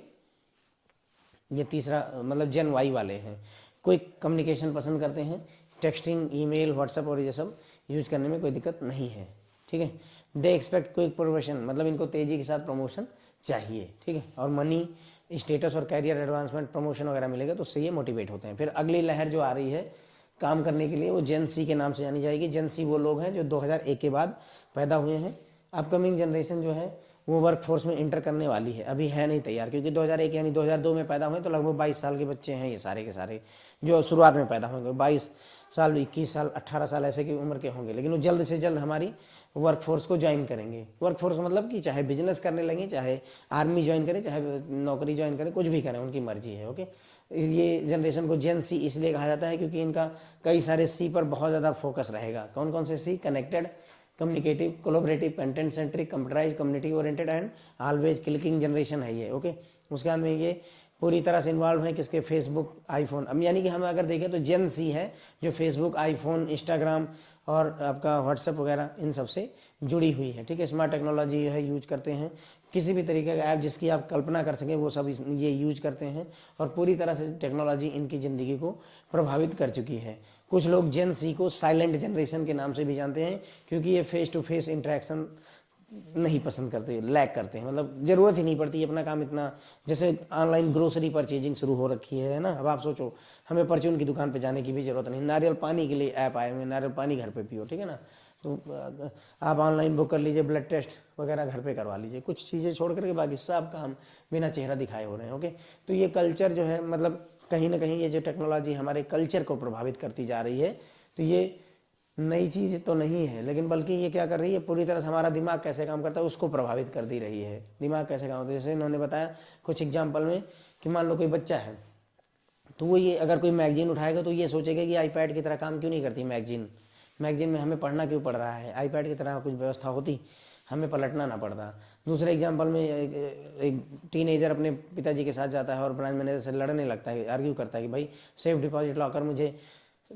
ये तीसरा मतलब जेन वाई वाले हैं। कोई कम्युनिकेशन पसंद करते हैं, टेक्सटिंग, ईमेल, व्हाट्सएप और ये सब यूज करने में कोई दिक्कत नहीं है। ठीक है, दे एक्सपेक्ट क्विक प्रमोशन, मतलब इनको तेज़ी के साथ प्रमोशन चाहिए। ठीक है, और मनी, स्टेटस और कैरियर एडवांसमेंट, प्रमोशन वगैरह मिलेगा तो उससे ये मोटिवेट होते हैं। फिर अगली लहर जो आ रही है काम करने के लिए, वो जेन सी के नाम से जानी जाएगी। जेन सी वो लोग हैं जो 2001 के बाद पैदा हुए हैं। अपकमिंग जनरेशन जो है वो वर्क फोर्स में इंटर करने वाली है, अभी है नहीं तैयार, क्योंकि 2001 यानी 2002 में पैदा हुए, तो लगभग 22 साल के बच्चे हैं ये सारे के सारे जो शुरुआत में पैदा होंगे। 22 साल, 21 साल, 18 साल ऐसे की उम्र के होंगे, लेकिन वो जल्द से जल्द हमारी वर्क फोर्स को ज्वाइन करेंगे। वर्क फोर्स मतलब कि चाहे बिजनेस करने लगे, चाहे आर्मी ज्वाइन करें, चाहे नौकरी ज्वाइन करें, कुछ भी करें, उनकी मर्जी है। ओके, ये जनरेशन को जेन सी इसलिए कहा जाता है क्योंकि इनका कई सारे सी पर बहुत ज़्यादा फोकस रहेगा। कौन कौन से सी? Connected, communicative, collaborative, content centric, computerise, community oriented and always clicking generation है ये। ओके, उसके बाद में ये पूरी तरह से इन्वॉल्व है किसके, फेसबुक, आईफोन। अब यानी कि हम अगर देखें तो जेन सी है जो फेसबुक, आईफोन, इंस्टाग्राम और आपका व्हाट्सएप वगैरह इन सब से जुड़ी हुई है। ठीक है, स्मार्ट टेक्नोलॉजी है, यूज करते हैं, किसी भी तरीके का ऐप जिसकी आप कल्पना कर सकें वो सब ये यूज करते हैं, और पूरी तरह से टेक्नोलॉजी इनकी ज़िंदगी को प्रभावित कर चुकी है। कुछ लोग जेन सी को साइलेंट जनरेशन के नाम से भी जानते हैं, क्योंकि ये फेस टू फेस इंटरेक्शन नहीं पसंद करते, लैक करते हैं, मतलब ज़रूरत ही नहीं पड़ती, अपना काम इतना, जैसे ऑनलाइन ग्रोसरी परचेजिंग शुरू हो रखी है ना। अब आप सोचो, हमें परचून की दुकान पे जाने की भी ज़रूरत नहीं, नारियल पानी के लिए ऐप आए हुए, नारियल पानी घर पे पियो, ठीक है ना। तो आप ऑनलाइन बुक कर लीजिए, ब्लड टेस्ट वगैरह घर पे करवा लीजिए, कुछ चीज़ें छोड़ करके बाकी सब काम बिना चेहरा दिखाए हो रहे हैं। ओके, तो ये कल्चर जो है, मतलब कहीं ना कहीं ये जो टेक्नोलॉजी हमारे कल्चर को प्रभावित करती जा रही है, तो ये नई चीज़ तो नहीं है, लेकिन बल्कि ये क्या कर रही है, पूरी तरह से हमारा दिमाग कैसे काम करता है उसको प्रभावित कर दे रही है। दिमाग कैसे काम करता है, जैसे इन्होंने बताया कुछ एग्जाम्पल में कि मान लो कोई बच्चा है, तो वो ये अगर कोई मैगजीन उठाएगा तो ये सोचेगा कि आईपैड की तरह काम क्यों नहीं करती मैगजीन, मैगजीन में हमें पढ़ना क्यों पड़ रहा है, आईपैड की तरह कुछ व्यवस्था होती, हमें पलटना ना पड़ता। दूसरे एग्जाम्पल में एक टीनेजर अपने पिताजी के साथ जाता है और ब्रांच मैनेजर से लड़ने लगता है, आर्ग्यू करता है कि भाई सेफ डिपॉजिट लॉकर मुझे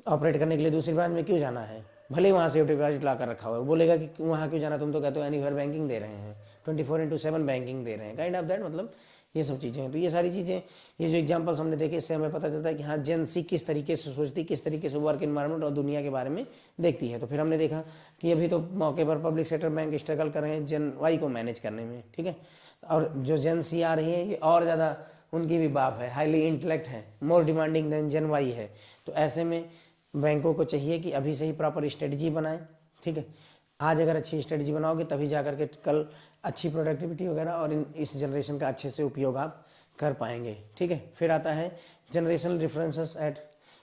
ऑपरेट करने के लिए दूसरी ब्रांच में क्यों जाना है, भले वहाँ सेफ डिपॉजिट ला कर रखा हुआ है। बोलेगा कि वहाँ क्यों जाना, तुम तो कहते हो एनीवेयर बैंकिंग दे रहे हैं, 24/7 बैंकिंग दे रहे हैं, काइंड ऑफ दैट, मतलब ये सब चीज़ें हैं। तो ये सारी चीज़ें, ये जो एग्जांपल्स हमने देखे, इससे हमें पता चलता है कि हाँ जेन सी किस तरीके से सोचती, किस तरीके से वर्क इन्वायरमेंट और दुनिया के बारे में देखती है। तो फिर हमने देखा कि अभी तो मौके पर पब्लिक सेक्टर बैंक स्ट्रगल कर रहे हैं जेन वाई को मैनेज करने में, ठीक है। और जो जेन सी आ रही है ये और ज़्यादा उनकी भी बाप है, हाईली इंटेलेक्ट है, मोर डिमांडिंग देन जेन वाई है। तो ऐसे में बैंकों को चाहिए कि अभी से ही प्रॉपर स्ट्रेटजी बनाएं, ठीक है। आज अगर अच्छी स्ट्रेटजी बनाओगे तभी जा करके कल अच्छी प्रोडक्टिविटी वगैरह और इस जनरेशन का अच्छे से उपयोग आप कर पाएंगे, ठीक है। फिर आता है जनरेशनल डिफरेंसेस एट,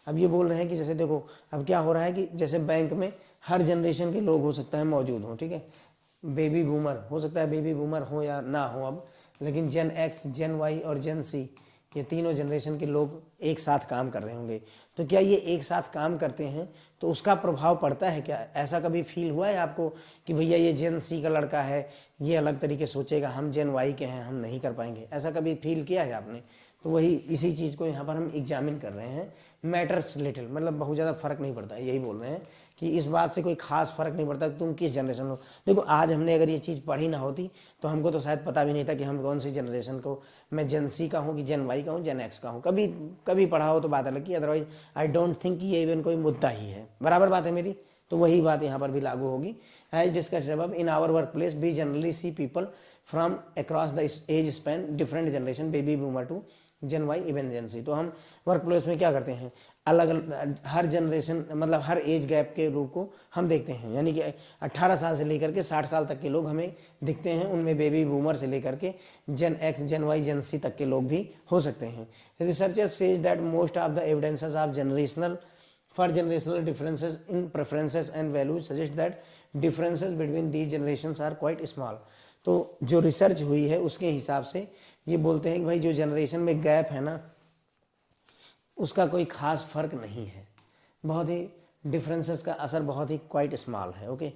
अब ये बोल रहे हैं कि जैसे देखो अब क्या हो रहा है कि जैसे बैंक में हर जनरेशन के लोग हो सकता है मौजूद हों, ठीक है। बेबी बूमर हो सकता है, बेबी बूमर हो या ना हो अब, लेकिन जेन एक्स, जेन वाई और जेन सी, ये तीनों जनरेशन के लोग एक साथ काम कर रहे होंगे। तो क्या ये एक साथ काम करते हैं तो उसका प्रभाव पड़ता है क्या, ऐसा कभी फील हुआ है आपको कि भैया ये जेन सी का लड़का है, ये अलग तरीके सोचेगा, हम जेन वाई के हैं, हम नहीं कर पाएंगे, ऐसा कभी फील किया है आपने? तो वही इसी चीज़ को यहाँ पर हम एग्जामिन कर रहे हैं। मैटर्स लिटिल, मतलब बहुत ज़्यादा फर्क नहीं पड़ता है, यही बोल रहे हैं कि इस बात से कोई खास फर्क नहीं पड़ता तुम किस जनरेशन हो। देखो आज हमने अगर ये चीज़ पढ़ी ना होती तो हमको तो शायद पता भी नहीं था कि हम कौन सी जनरेशन को, मैं जेन सी का हूँ कि जेन वाई का हूँ, जेन एक्स का हूँ। कभी कभी पढ़ा हो तो बात अलग की, अदरवाइज आई डोंट थिंक कि ये इवन कोई मुद्दा ही है। बराबर बात है मेरी? तो वही बात यहाँ पर भी लागू होगी। As discussed above, in our work place we generally see people from across the age span, different generation, baby boomer to Gen Y even Gen Z. तो हम वर्क प्लेस में क्या करते हैं, अलग अलग हर जनरेशन, मतलब हर एज गैप के लोग को हम देखते हैं, यानी कि 18 साल से लेकर के 60 साल तक के लोग हमें दिखते हैं। उनमें बेबी बूमर से लेकर के जेन एक्स, जेन वाई, जेन सी तक के लोग भी हो सकते हैं। Researchers says that most of the evidences of generational for generational differences in preferences and values suggest that differences between these generations are quite small. तो जो रिसर्च हुई है उसके हिसाब से ये बोलते हैं कि भाई जो जनरेशन में गैप है ना उसका कोई खास फर्क नहीं है, बहुत ही डिफरेंसेस का असर बहुत ही क्वाइट स्मॉल है। ओके,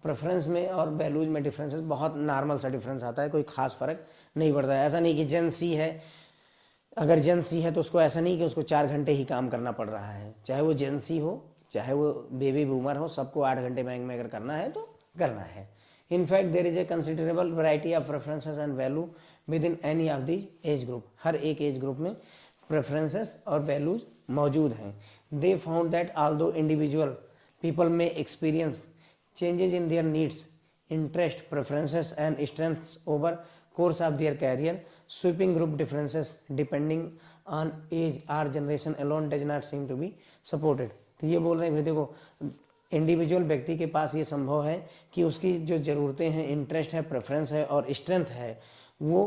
प्रेफरेंस में और वैल्यूज में डिफरेंसेस बहुत नॉर्मल सा डिफरेंस आता है, कोई खास फर्क नहीं पड़ता है। ऐसा नहीं कि जेन सी है, अगर जेन सी है तो उसको ऐसा नहीं कि उसको 4 घंटे ही काम करना पड़ रहा है, चाहे वो जेन सी हो चाहे वो बेबी बूमर हो, सबको 8 घंटे बैंक में अगर करना है तो करना है। In fact, there is a considerable variety of preferences and value within any of these age group. हर एक एज ग्रुप में preferences और values मौजूद हैं। They found that although individual people may experience changes in their needs, interest, preferences and strengths over course of their career, sweeping group differences depending on age or generation alone does not seem to be supported. तो ये बोल रहे हैं भाई देखो, individual व्यक्ति के पास ये संभव है कि उसकी जो ज़रूरतें हैं, इंटरेस्ट है, प्रेफरेंस है और स्ट्रेंथ है, वो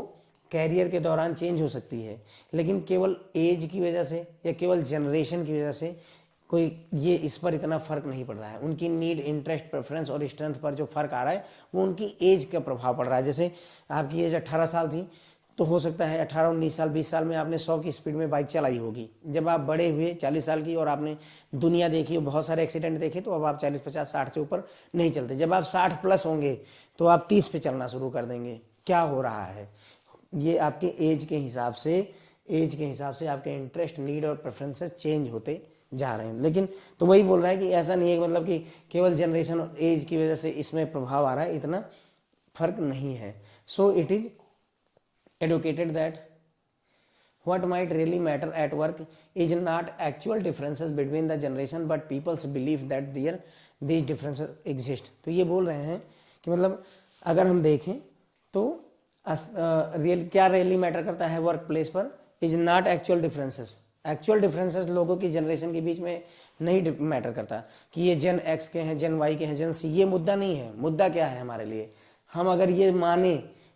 कैरियर के दौरान चेंज हो सकती है, लेकिन केवल एज की वजह से या केवल जनरेशन की वजह से कोई ये इस पर इतना फ़र्क नहीं पड़ रहा है। उनकी नीड, इंटरेस्ट, प्रेफरेंस और स्ट्रेंथ पर जो फ़र्क आ रहा है वो उनकी एज का प्रभाव पड़ रहा है। जैसे आपकी एज 18 साल थी तो हो सकता है 18-19 साल 20 साल में आपने 100 की स्पीड में बाइक चलाई होगी। जब आप बड़े हुए 40 साल की और आपने दुनिया देखी और बहुत सारे एक्सीडेंट देखे, तो अब आप 40-50-60 से ऊपर नहीं चलते। जब आप 60 प्लस होंगे तो आप 30 पे चलना शुरू कर देंगे। क्या हो रहा है, ये आपके एज के हिसाब से आपके इंटरेस्ट, नीड और प्रेफरेंसेस चेंज होते जा रहे हैं। लेकिन तो वही बोल रहा है कि ऐसा नहीं है मतलब कि केवल जनरेशन और एज की वजह से इसमें प्रभाव आ रहा है, इतना फर्क नहीं है। So it is educated that what might really matter at work is not actual differences between the generation but people's belief that these differences exist। तो ये बोल रहे हैं कि मतलब अगर हम देखें तो क्या रियली मैटर करता है वर्क प्लेस पर, is not actual differences. Actual differences लोगों की जनरेशन के बीच में नहीं मैटर करता कि ये जेन एक्स के हैं, जेन वाई के हैं, जेन सी, ये मुद्दा नहीं है। मुद्दा क्या है हमारे लिए, हम अगर ये माने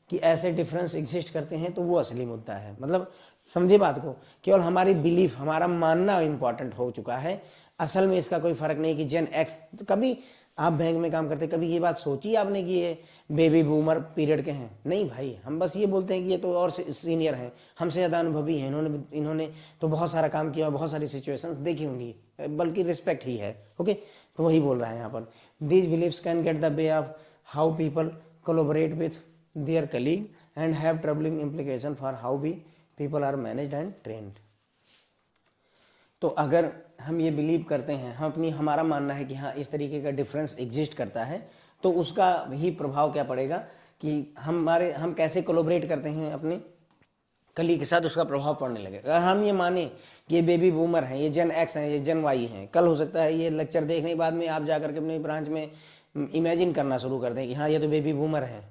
कि ऐसे डिफरेंस एग्जिस्ट करते हैं तो वो असली मुद्दा है। मतलब समझे बात को, केवल हमारी बिलीफ, हमारा मानना इंपॉर्टेंट हो चुका है। असल में इसका कोई फर्क नहीं कि जेन एक्स, कभी आप बैंक में काम करते, कभी ये बात सोची आपने कि ये बेबी बूमर पीरियड के हैं? नहीं भाई, हम बस ये बोलते हैं कि ये तो और सीनियर हैं, हमसे ज़्यादा अनुभवी हैं, इन्होंने तो बहुत सारा काम किया, बहुत सारी सिचुएशंस देखी होंगी, बल्कि रिस्पेक्ट ही है। ओके, तो वही बोल रहा है यहाँ पर, these beliefs can get the way of how people collaborate with their colleague and have troubling implication for how we people are managed and trained। तो अगर हम ये बिलीव करते हैं, हमारा मानना है कि हाँ इस तरीके का डिफरेंस एग्जिस्ट करता है, तो उसका ही प्रभाव क्या पड़ेगा कि हम कैसे कोलोबरेट करते हैं अपने कलीग के साथ, उसका प्रभाव पड़ने लगेगा। अगर हम ये माने कि ये बेबी बूमर हैं, ये जेन एक्स हैं, ये जेन वाई हैं, कल हो सकता है ये लेक्चर देखने के बाद में आप जाकर के अपने ब्रांच में इमेजिन करना शुरू कर दें कि हाँ ये तो बेबी बूमर हैं,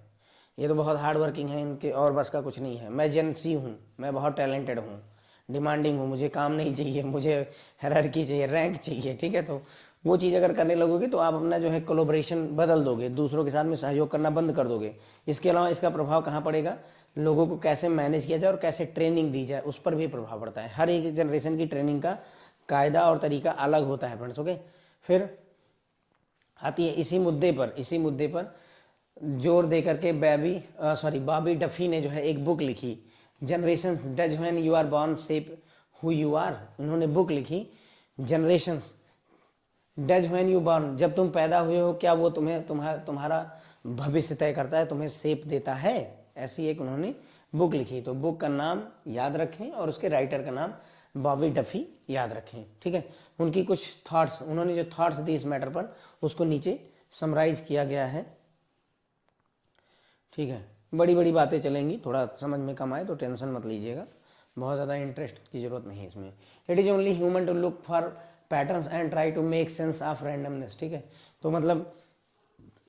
ये तो बहुत हार्ड वर्किंग है, इनके और बस का कुछ नहीं है। मैं जेन सी हूँ, मैं बहुत टैलेंटेड हूँ, डिमांडिंग हूँ, मुझे काम नहीं चाहिए, मुझे हायरार्की चाहिए, रैंक चाहिए। ठीक है, तो वो चीज़ अगर करने लगोगे तो आप अपना जो है कोलोब्रेशन बदल दोगे, दूसरों के साथ में सहयोग करना बंद कर दोगे। इसके अलावा इसका प्रभाव कहाँ पड़ेगा, लोगों को कैसे मैनेज किया जाए और कैसे ट्रेनिंग दी जाए, उस पर भी प्रभाव पड़ता है। हर एक जनरेशन की ट्रेनिंग का कायदा और तरीका अलग होता है फ्रेंड्स। ओके, फिर आती है इसी मुद्दे पर जोर दे करके बॉबी डफी ने जो है एक बुक लिखी, generation does when you are born shape who you are. इन्होंने बुक लिखी generations does when you born, जब तुम पैदा हुए हो क्या वो तुम्हारा भविष्य तय करता है, तुम्हें शेप देता है। ऐसी एक उन्होंने बुक लिखी। तो बुक का नाम याद रखें और उसके राइटर का नाम बॉबी डफी याद रखें। ठीक है, उनकी कुछ थॉट्स, उन्होंने जो थॉट्स दी इस मैटर पर, उसको नीचे समराइज किया गया है। ठीक है, बड़ी बड़ी बातें चलेंगी, थोड़ा समझ में कम आए तो टेंशन मत लीजिएगा, बहुत ज़्यादा इंटरेस्ट की जरूरत नहीं है इसमें। It is only human to look for patterns and try to make sense of randomness. ठीक है, तो मतलब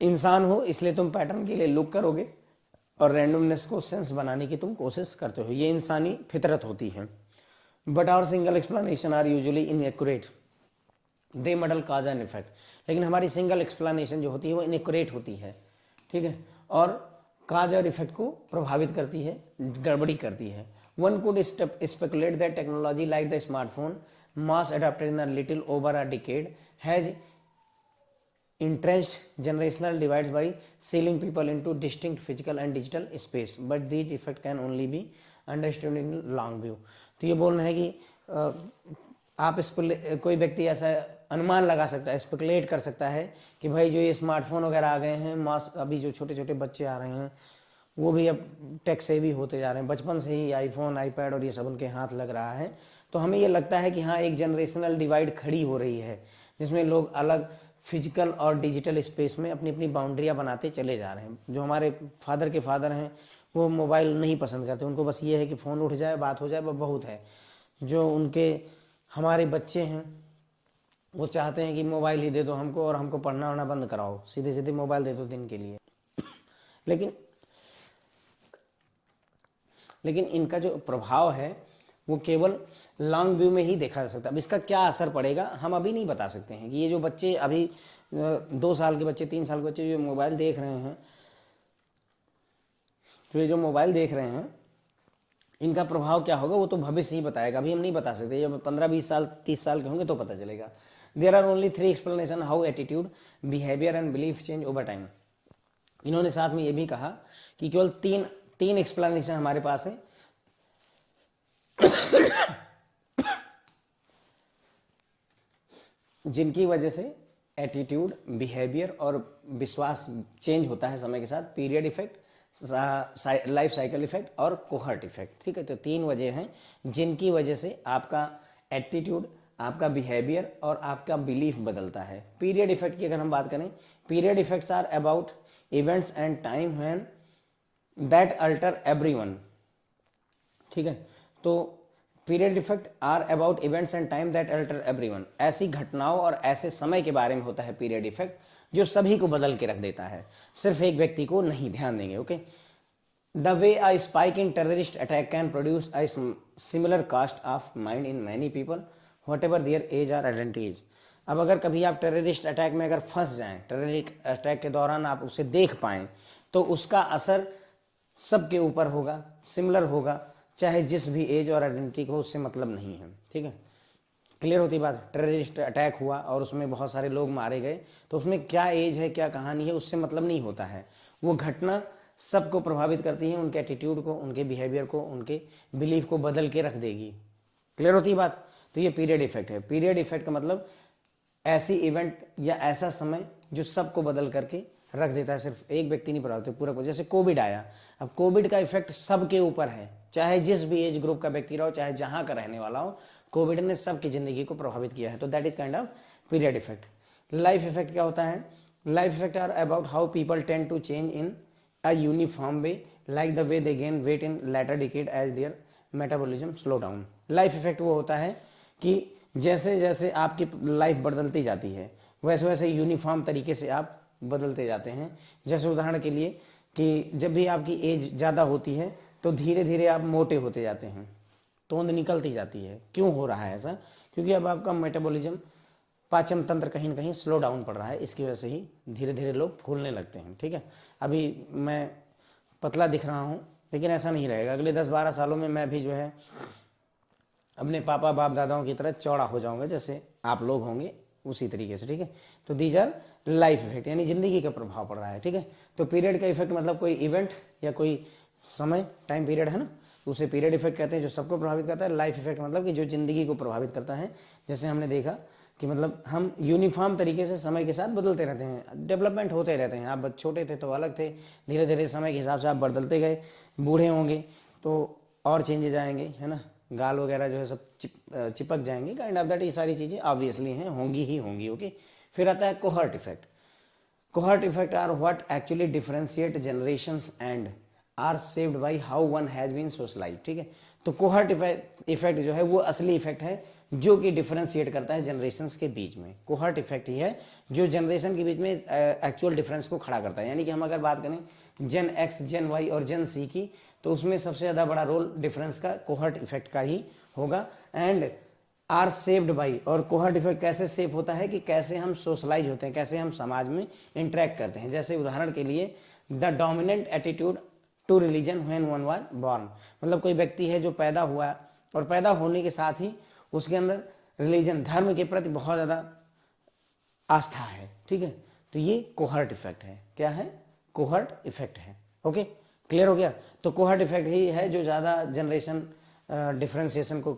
इंसान हो इसलिए तुम पैटर्न के लिए लुक करोगे और रैंडमनेस को सेंस बनाने की तुम कोशिश करते हो, ये इंसानी फितरत होती है। But our single explanation are usually inaccurate, they muddle cause and effect. लेकिन हमारी सिंगल एक्सप्लेनेशन जो होती है वो इनएक्यूरेट होती है। ठीक है, और काज और इफेक्ट को प्रभावित करती है, गड़बड़ी करती है। One could speculate that technology like the smartphone mass adopted in a little over a decade has entrenched generational divides by sealing people into distinct physical and digital space, but these effect can only be understood in long view। तो ये बोलना है कि आप इस पर कोई व्यक्ति ऐसा अनुमान लगा सकता है, स्पेकुलेट कर सकता है कि भाई जो ये स्मार्टफोन वगैरह आ गए हैं, अभी जो छोटे छोटे बच्चे आ रहे हैं वो भी अब टेक सेवी होते जा रहे हैं, बचपन से ही आईफोन आईपैड और ये सब उनके हाथ लग रहा है। तो हमें ये लगता है कि हाँ एक जनरेशनल डिवाइड खड़ी हो रही है, जिसमें लोग अलग फिजिकल और डिजिटल स्पेस में अपनी अपनी बाउंड्रियाँ बनाते चले जा रहे हैं। जो हमारे फादर के फादर हैं वो मोबाइल नहीं पसंद करते, उनको बस ये है कि फ़ोन उठ जाए, बात हो जाए, वो बहुत है। जो हमारे बच्चे हैं वो चाहते हैं कि मोबाइल ही दे दो हमको और हमको पढ़ना वढ़ना बंद कराओ, सीधे सीधे मोबाइल दे दो दिन के लिए। लेकिन इनका जो प्रभाव है वो केवल लॉन्ग व्यू में ही देखा जा सकता है। अब इसका क्या असर पड़ेगा हम अभी नहीं बता सकते हैं कि ये जो बच्चे अभी 2 साल के बच्चे, 3 साल के बच्चे जो मोबाइल देख रहे हैं, तो ये जो मोबाइल देख रहे हैं इनका प्रभाव क्या होगा वो तो भविष्य ही बताएगा, अभी हम नहीं बता सकते। जब 15-20 साल 30 साल के होंगे तो पता चलेगा। There are only 3 explanation how attitude, behaviour and belief change over time. इन्होंने साथ में ये भी कहा कि केवल तीन एक्सप्लेनेशन हमारे पास है जिनकी वजह से एटीट्यूड, बिहेवियर और विश्वास चेंज होता है समय के साथ। Period effect, life cycle effect और कोहर्ट इफेक्ट। ठीक है, तो 3 वजह हैं जिनकी वजह से आपका एटीट्यूड, आपका बिहेवियर और आपका बिलीफ बदलता है। पीरियड इफेक्ट की अगर हम बात करें, period effects are about events and time when that alter everyone. ठीक है, तो period effect are about events and time that alter everyone. ऐसी घटनाओं और ऐसे समय के बारे में होता है पीरियड इफेक्ट जो सभी को बदल के रख देता है, सिर्फ एक व्यक्ति को नहीं। ध्यान देंगे, okay. The way a spike in terrorist attack can produce a similar cast of mind in many people whatever their age are identities. अब अगर कभी आप टेररिस्ट अटैक में अगर फंस जाएं, टेररिस्ट अटैक के दौरान आप उसे देख पाएं, तो उसका असर सबके ऊपर होगा, सिमिलर होगा, चाहे जिस भी एज और आइडेंटिटी को उससे मतलब नहीं है। ठीक है, क्लियर होती बात। टेररिस्ट अटैक हुआ और उसमें बहुत सारे लोग मारे गए, तो उसमें क्या एज है, क्या कहानी है, उससे मतलब नहीं होता है। वो घटना सबको प्रभावित करती है, उनके एटीट्यूड को, उनके बिहेवियर को, उनके बिलीफ को बदल के रख देगी। क्लियर होती बात। तो ये पीरियड इफेक्ट है। पीरियड इफेक्ट का मतलब ऐसी इवेंट या ऐसा समय जो सबको बदल करके रख देता है, सिर्फ एक व्यक्ति नहीं प्रभावित, पूरा। जैसे कोविड आया, अब कोविड का इफेक्ट सबके ऊपर है, चाहे जिस भी एज ग्रुप का व्यक्ति रहो, चाहे जहां का रहने वाला हो, कोविड ने सबकी जिंदगी को प्रभावित किया है। तो that is kind of period effect. Life effect क्या होता है? Life effect are about how people tend to change in a uniform way, like the way they gain weight in later decade as their metabolism slow down. Life effect वो होता है कि जैसे जैसे आपकी लाइफ बदलती जाती है, वैसे वैसे यूनिफॉर्म तरीके से आप बदलते जाते हैं। जैसे उदाहरण के लिए कि जब भी आपकी एज ज़्यादा होती है तो धीरे धीरे आप मोटे होते जाते हैं, तोंद निकलती जाती है। क्यों हो रहा है ऐसा? क्योंकि अब आपका मेटाबॉलिज्म, पाचन तंत्र कहीं ना कहीं स्लो डाउन पड़ रहा है। इसकी वजह से ही धीरे धीरे लोग फूलने लगते हैं। ठीक है, अभी मैं पतला दिख रहा हूँ, लेकिन ऐसा नहीं रहेगा। अगले 10-12 सालों में मैं भी जो है अपने पापा बाप दादाओं की तरह चौड़ा हो जाऊंगा, जैसे आप लोग होंगे उसी तरीके से। ठीक है, तो दीज आर लाइफ इफेक्ट, यानी जिंदगी का प्रभाव पड़ रहा है। ठीक है, तो पीरियड का इफेक्ट मतलब कोई इवेंट या कोई समय, टाइम पीरियड है ना, उसे पीरियड इफेक्ट कहते हैं, जो सबको प्रभावित करता है। लाइफ इफेक्ट मतलब कि जो जिंदगी को प्रभावित करता है। जैसे हमने देखा कि मतलब हम यूनिफॉर्म तरीके से समय के साथ बदलते रहते हैं, डेवलपमेंट होते रहते हैं। आप छोटे थे तो अलग थे, धीरे धीरे समय के हिसाब से आप बदलते गए। बूढ़े होंगे तो और चेंजेज आएंगे, है ना, गाल वगैरह जो है सब चिपक जाएंगे, काइंड ऑफ दैट। ये सारी चीज़ें ऑब्वियसली हैं, होंगी ही होंगी। ओके, फिर आता है cohort effect. Cohort effect are what actually differentiate generations and are saved by how one has been socialise. ठीक है, तो कोहर्ट इफेक्ट जो है वो असली इफेक्ट है जो कि डिफरेंशिएट करता है जनरेशंस के बीच में। कोहर्ट इफेक्ट ही है जो जनरेशन के बीच में एक्चुअल डिफरेंस को खड़ा करता है। यानी कि हम अगर बात करें जेन एक्स, जेन वाई और जेन सी की, तो उसमें सबसे ज़्यादा बड़ा रोल डिफरेंस का कोहर्ट इफेक्ट का ही होगा। एंड आर सेव्ड बाई, और कोहर्ट इफेक्ट कैसे सेव होता है कि कैसे हम सोशलाइज होते हैं, कैसे हम समाज में इंटरेक्ट करते हैं। जैसे उदाहरण के लिए the dominant attitude to religion when one was born, मतलब कोई व्यक्ति है जो पैदा हुआ और पैदा होने के साथ ही उसके अंदर रिलीजन, धर्म के प्रति बहुत ज़्यादा आस्था है। ठीक है, तो ये कोहर्ट इफेक्ट है। क्या है? कोहर्ट इफेक्ट है। ओके, क्लियर हो गया। तो कोहर्ट इफेक्ट ही है जो ज़्यादा जनरेशन डिफ्रेंसिएशन को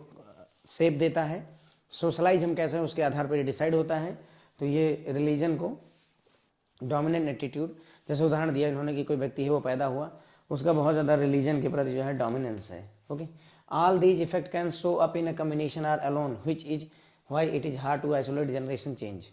सेप देता है। सोशलाइज हम कैसे हैं उसके आधार पर डिसाइड होता है। तो ये रिलीजन को, डोमिनेंट एटीट्यूड, जैसे उदाहरण दिया इन्होंने कि कोई व्यक्ति है वो पैदा हुआ, उसका बहुत ज़्यादा रिलीजन के प्रति जो है डोमिनेंस है। Okay, all these effect can show up in a combination are alone which is why it is hard to isolate generation change.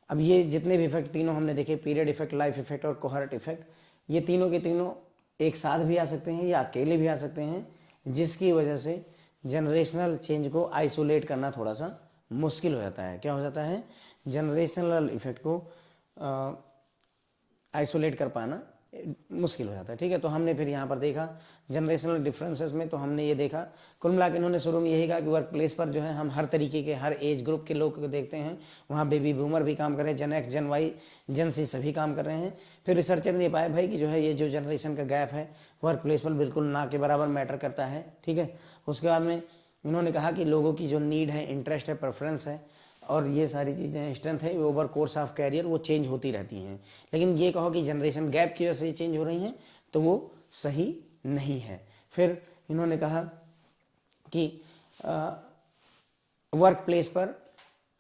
अब ये जितने भी इफेक्ट तीनों हमने देखे, पीरियड इफेक्ट, लाइफ इफेक्ट और कोहर्ट इफेक्ट, ये तीनों के तीनों एक साथ भी आ सकते हैं या अकेले भी आ सकते हैं, जिसकी वजह से जनरेशनल चेंज को आइसोलेट करना थोड़ा सा मुश्किल हो जाता है। क्या हो जाता है? जनरेशनल इफेक्ट को आइसोलेट कर पाना मुश्किल हो जाता है। ठीक है, तो हमने फिर यहाँ पर देखा जनरेशनल डिफरेंसेस में, तो हमने ये देखा कुल मिला के इन्होंने शुरू में यही कहा कि वर्क प्लेस पर जो है हम हर तरीके के, हर एज ग्रुप के लोग को देखते हैं। वहाँ बेबी बूमर भी काम कर रहे हैं, जेन एक्स, जेन वाई, जेन सी सभी काम कर रहे हैं। फिर रिसर्चर ने पाया भाई कि जो है ये जो जनरेशन का गैप है वर्क प्लेस पर बिल्कुल ना के बराबर मैटर करता है। ठीक है, उसके बाद में इन्होंने कहा कि लोगों की जो नीड है, इंटरेस्ट है, प्रेफरेंस है और ये सारी चीज़ें, स्ट्रेंथ है, ओवर कोर्स ऑफ कैरियर वो चेंज होती रहती हैं। लेकिन ये कहो कि जनरेशन गैप की वजह से चेंज हो रही हैं, तो वो सही नहीं है। फिर इन्होंने कहा कि वर्क प्लेस पर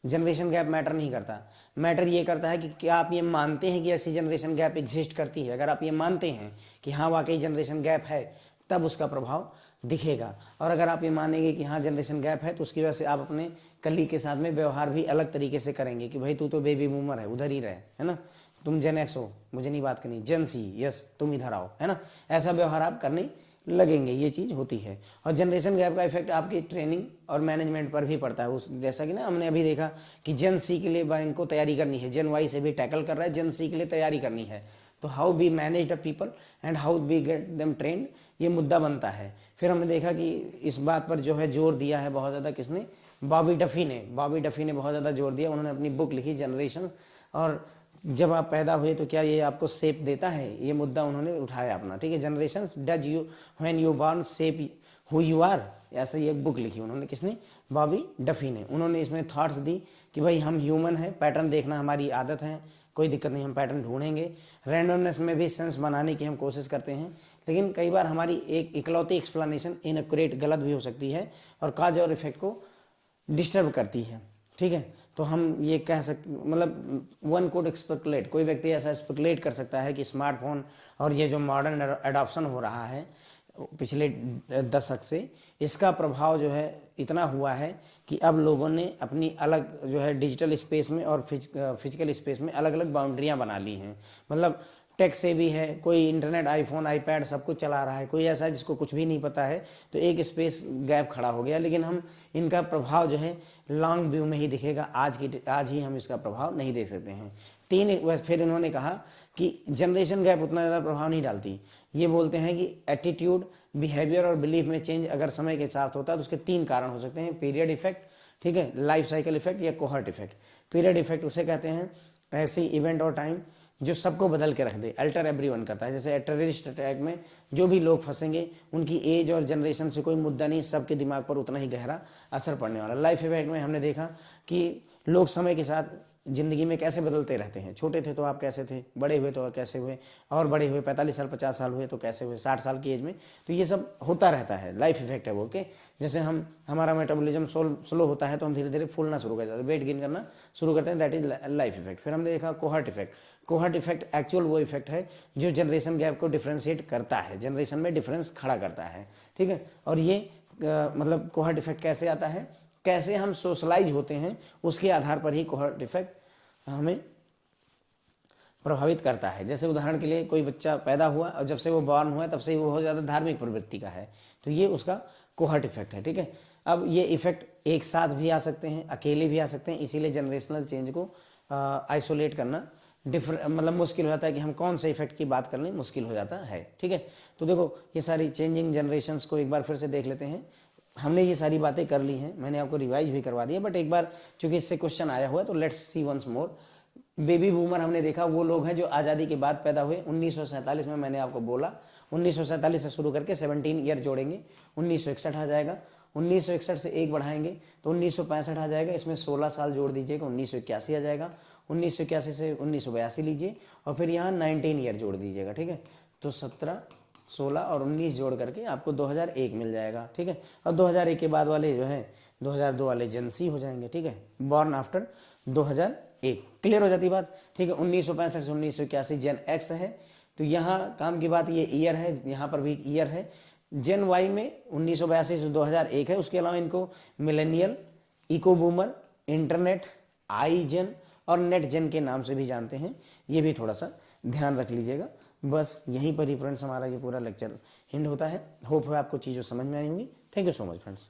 जनरेशन गैप मैटर नहीं करता। मैटर ये करता है कि क्या आप ये मानते हैं कि ऐसी जनरेशन गैप एग्जिस्ट करती है। अगर आप ये मानते हैं कि हाँ वाकई जनरेशन गैप है, तब उसका प्रभाव दिखेगा। और अगर आप ये मानेंगे कि हाँ जनरेशन गैप है, तो उसकी वजह से आप अपने कलीग के साथ में व्यवहार भी अलग तरीके से करेंगे कि भाई तू तो बेबी बूमर है, उधर ही रहे, है ना, तुम जेन एक्स हो, मुझे नहीं बात करनी, जेन सी, यस तुम इधर आओ, है ना, ऐसा व्यवहार आप करने लगेंगे। ये चीज़ होती है। और जनरेशन गैप का इफेक्ट आपकी ट्रेनिंग और मैनेजमेंट पर भी पड़ता है। उस जैसा कि ना हमने अभी देखा कि जेन सी के लिए बैंक को तैयारी करनी है, जेन वाई से भी टैकल कर रहा है, जेन सी के लिए तैयारी करनी है, तो how we manage the people and how we get them trained, ये मुद्दा बनता है। फिर हमने देखा कि इस बात पर जो है जोर दिया है बहुत ज़्यादा किसने, बॉबी डफी ने बहुत ज़्यादा जोर दिया। उन्होंने अपनी बुक लिखी जनरेशन, और जब आप पैदा हुए तो क्या ये आपको शेप देता है, ये मुद्दा उन्होंने उठाया अपना, ठीक है। Generation does you when you born shape who you are, ऐसे ये बुक लिखी उन्होंने, किसने, बॉबी डफी ने। उन्होंने इसमें थॉट्स दी कि भाई हम ह्यूमन हैं, पैटर्न देखना हमारी आदत है, कोई दिक्कत नहीं, हम पैटर्न ढूंढेंगे। रैंडमनेस में भी सेंस बनाने की हम कोशिश करते हैं, लेकिन कई बार हमारी एक इकलौती एक्सप्लेनेशन इनएक्यूरेट, गलत भी हो सकती है और काज और इफेक्ट को डिस्टर्ब करती है, ठीक है। तो हम ये कह सकते, मतलब वन कोड स्पेकुलेट, कोई व्यक्ति ऐसा स्पेकुलेट कर सकता है कि स्मार्टफोन और ये जो मॉडर्न एडॉप्शन हो रहा है पिछले दशक से, इसका प्रभाव जो है इतना हुआ है कि अब लोगों ने अपनी अलग जो है डिजिटल स्पेस में और फिजिकल स्पेस में अलग अलग बाउंड्रियां बना ली हैं। मतलब टेक से भी है, कोई इंटरनेट, आईफोन, आईपैड सब कुछ चला रहा है, कोई ऐसा है जिसको कुछ भी नहीं पता है, तो एक स्पेस गैप खड़ा हो गया। लेकिन हम इनका प्रभाव जो है लॉन्ग व्यू में ही दिखेगा, आज ही हम इसका प्रभाव नहीं देख सकते हैं। फिर इन्होंने कहा कि जनरेशन गैप उतना ज़्यादा प्रभाव नहीं डालती। ये बोलते हैं कि एटीट्यूड, बिहेवियर और बिलीफ में चेंज अगर समय के साथ होता है तो उसके 3 कारण हो सकते हैं, पीरियड इफेक्ट, ठीक है, लाइफ साइकिल इफेक्ट या कोहर्ट इफेक्ट। पीरियड इफेक्ट उसे कहते हैं ऐसे इवेंट और टाइम जो सबको बदल के रख दे, अल्टर एवरीवन करता है। जैसे टेररिस्ट अटैक में जो भी लोग फंसेंगे, उनकी एज और जनरेशन से कोई मुद्दा नहीं, सबके दिमाग पर उतना ही गहरा असर पड़ने वाला। लाइफ इफेक्ट में हमने देखा कि लोग समय के साथ जिंदगी में कैसे बदलते रहते हैं। छोटे थे तो आप कैसे थे, बड़े हुए तो कैसे हुए, और बड़े हुए 45 साल 50 साल हुए तो कैसे हुए, 60 साल की एज में, तो ये सब होता रहता है, लाइफ इफेक्ट है वो। ओके, जैसे हमारा मेटाबॉलिज्म स्लो होता है तो हम धीरे धीरे फूलना शुरू कर जाते हैं, वेट गेन करना शुरू करते हैं, दैट इज लाइफ इफेक्ट। फिर हमने देखा cohort effect. Cohort effect actual वो इफेक्ट है जो जनरेशन गैप को डिफ्रेंशिएट करता है, जनरेशन में डिफरेंस खड़ा करता है, ठीक है। और ये मतलब कोहर्ट इफेक्ट कैसे आता है, कैसे हम सोशलाइज होते हैं, उसके आधार पर ही कोहर्ट इफेक्ट हमें प्रभावित करता है। जैसे उदाहरण के लिए कोई बच्चा पैदा हुआ और जब से वो बॉर्न हुआ तब से ही वो बहुत ज़्यादा धार्मिक प्रवृत्ति का है, तो ये उसका कोहर्ट इफेक्ट है, ठीक है। अब ये इफेक्ट एक साथ भी आ सकते हैं, अकेले भी आ सकते हैं, इसीलिए जनरेशनल चेंज को आइसोलेट करना मतलब मुश्किल हो जाता है कि हम कौन से इफेक्ट की बात कर लें, मुश्किल हो जाता है, ठीक है। तो देखो ये सारी चेंजिंग जनरेशन्स को एक बार फिर से देख लेते हैं। हमने ये सारी बातें कर ली हैं, मैंने आपको रिवाइज भी करवा दिया, बट एक बार चूंकि इससे क्वेश्चन आया हुआ है तो let's see once more. Baby boomer हमने देखा वो लोग हैं जो आज़ादी के बाद पैदा हुए 1947 में। मैंने आपको बोला 1947 से शुरू करके 17 ईयर जोड़ेंगे, 1961 आ जाएगा। 1961 से 1 बढ़ाएंगे तो 1965 आ जाएगा, इसमें 16 साल जोड़ दीजिएगा, 1981 आ जाएगा। 1981 से 1982 लीजिए और फिर यहाँ 19 ईयर जोड़ दीजिएगा, ठीक है। तो 17, 16 और 19 जोड़ करके आपको 2001 मिल जाएगा, ठीक है। और 2001 के बाद वाले जो है 2002 वाले जेन सी हो जाएंगे, ठीक है, बॉर्न आफ्टर 2001। क्लियर हो जाती बात, ठीक है। 1965 से 1981 जेन एक्स है, तो यहाँ काम की बात ये ईयर है, यहाँ पर भी ईयर है। जेन वाई में 1982 से 2001 है। उसके अलावा इनको मिलेनियल, इको बूमर, इंटरनेट, आई जेन और नेट जेन के नाम से भी जानते हैं, ये भी थोड़ा सा ध्यान रख लीजिएगा। बस यहीं पर ही फ्रेंड्स हमारा ये पूरा लेक्चर हिंड होता है। होप है आपको चीज़ें समझ में आई होंगी। Thank you so much friends.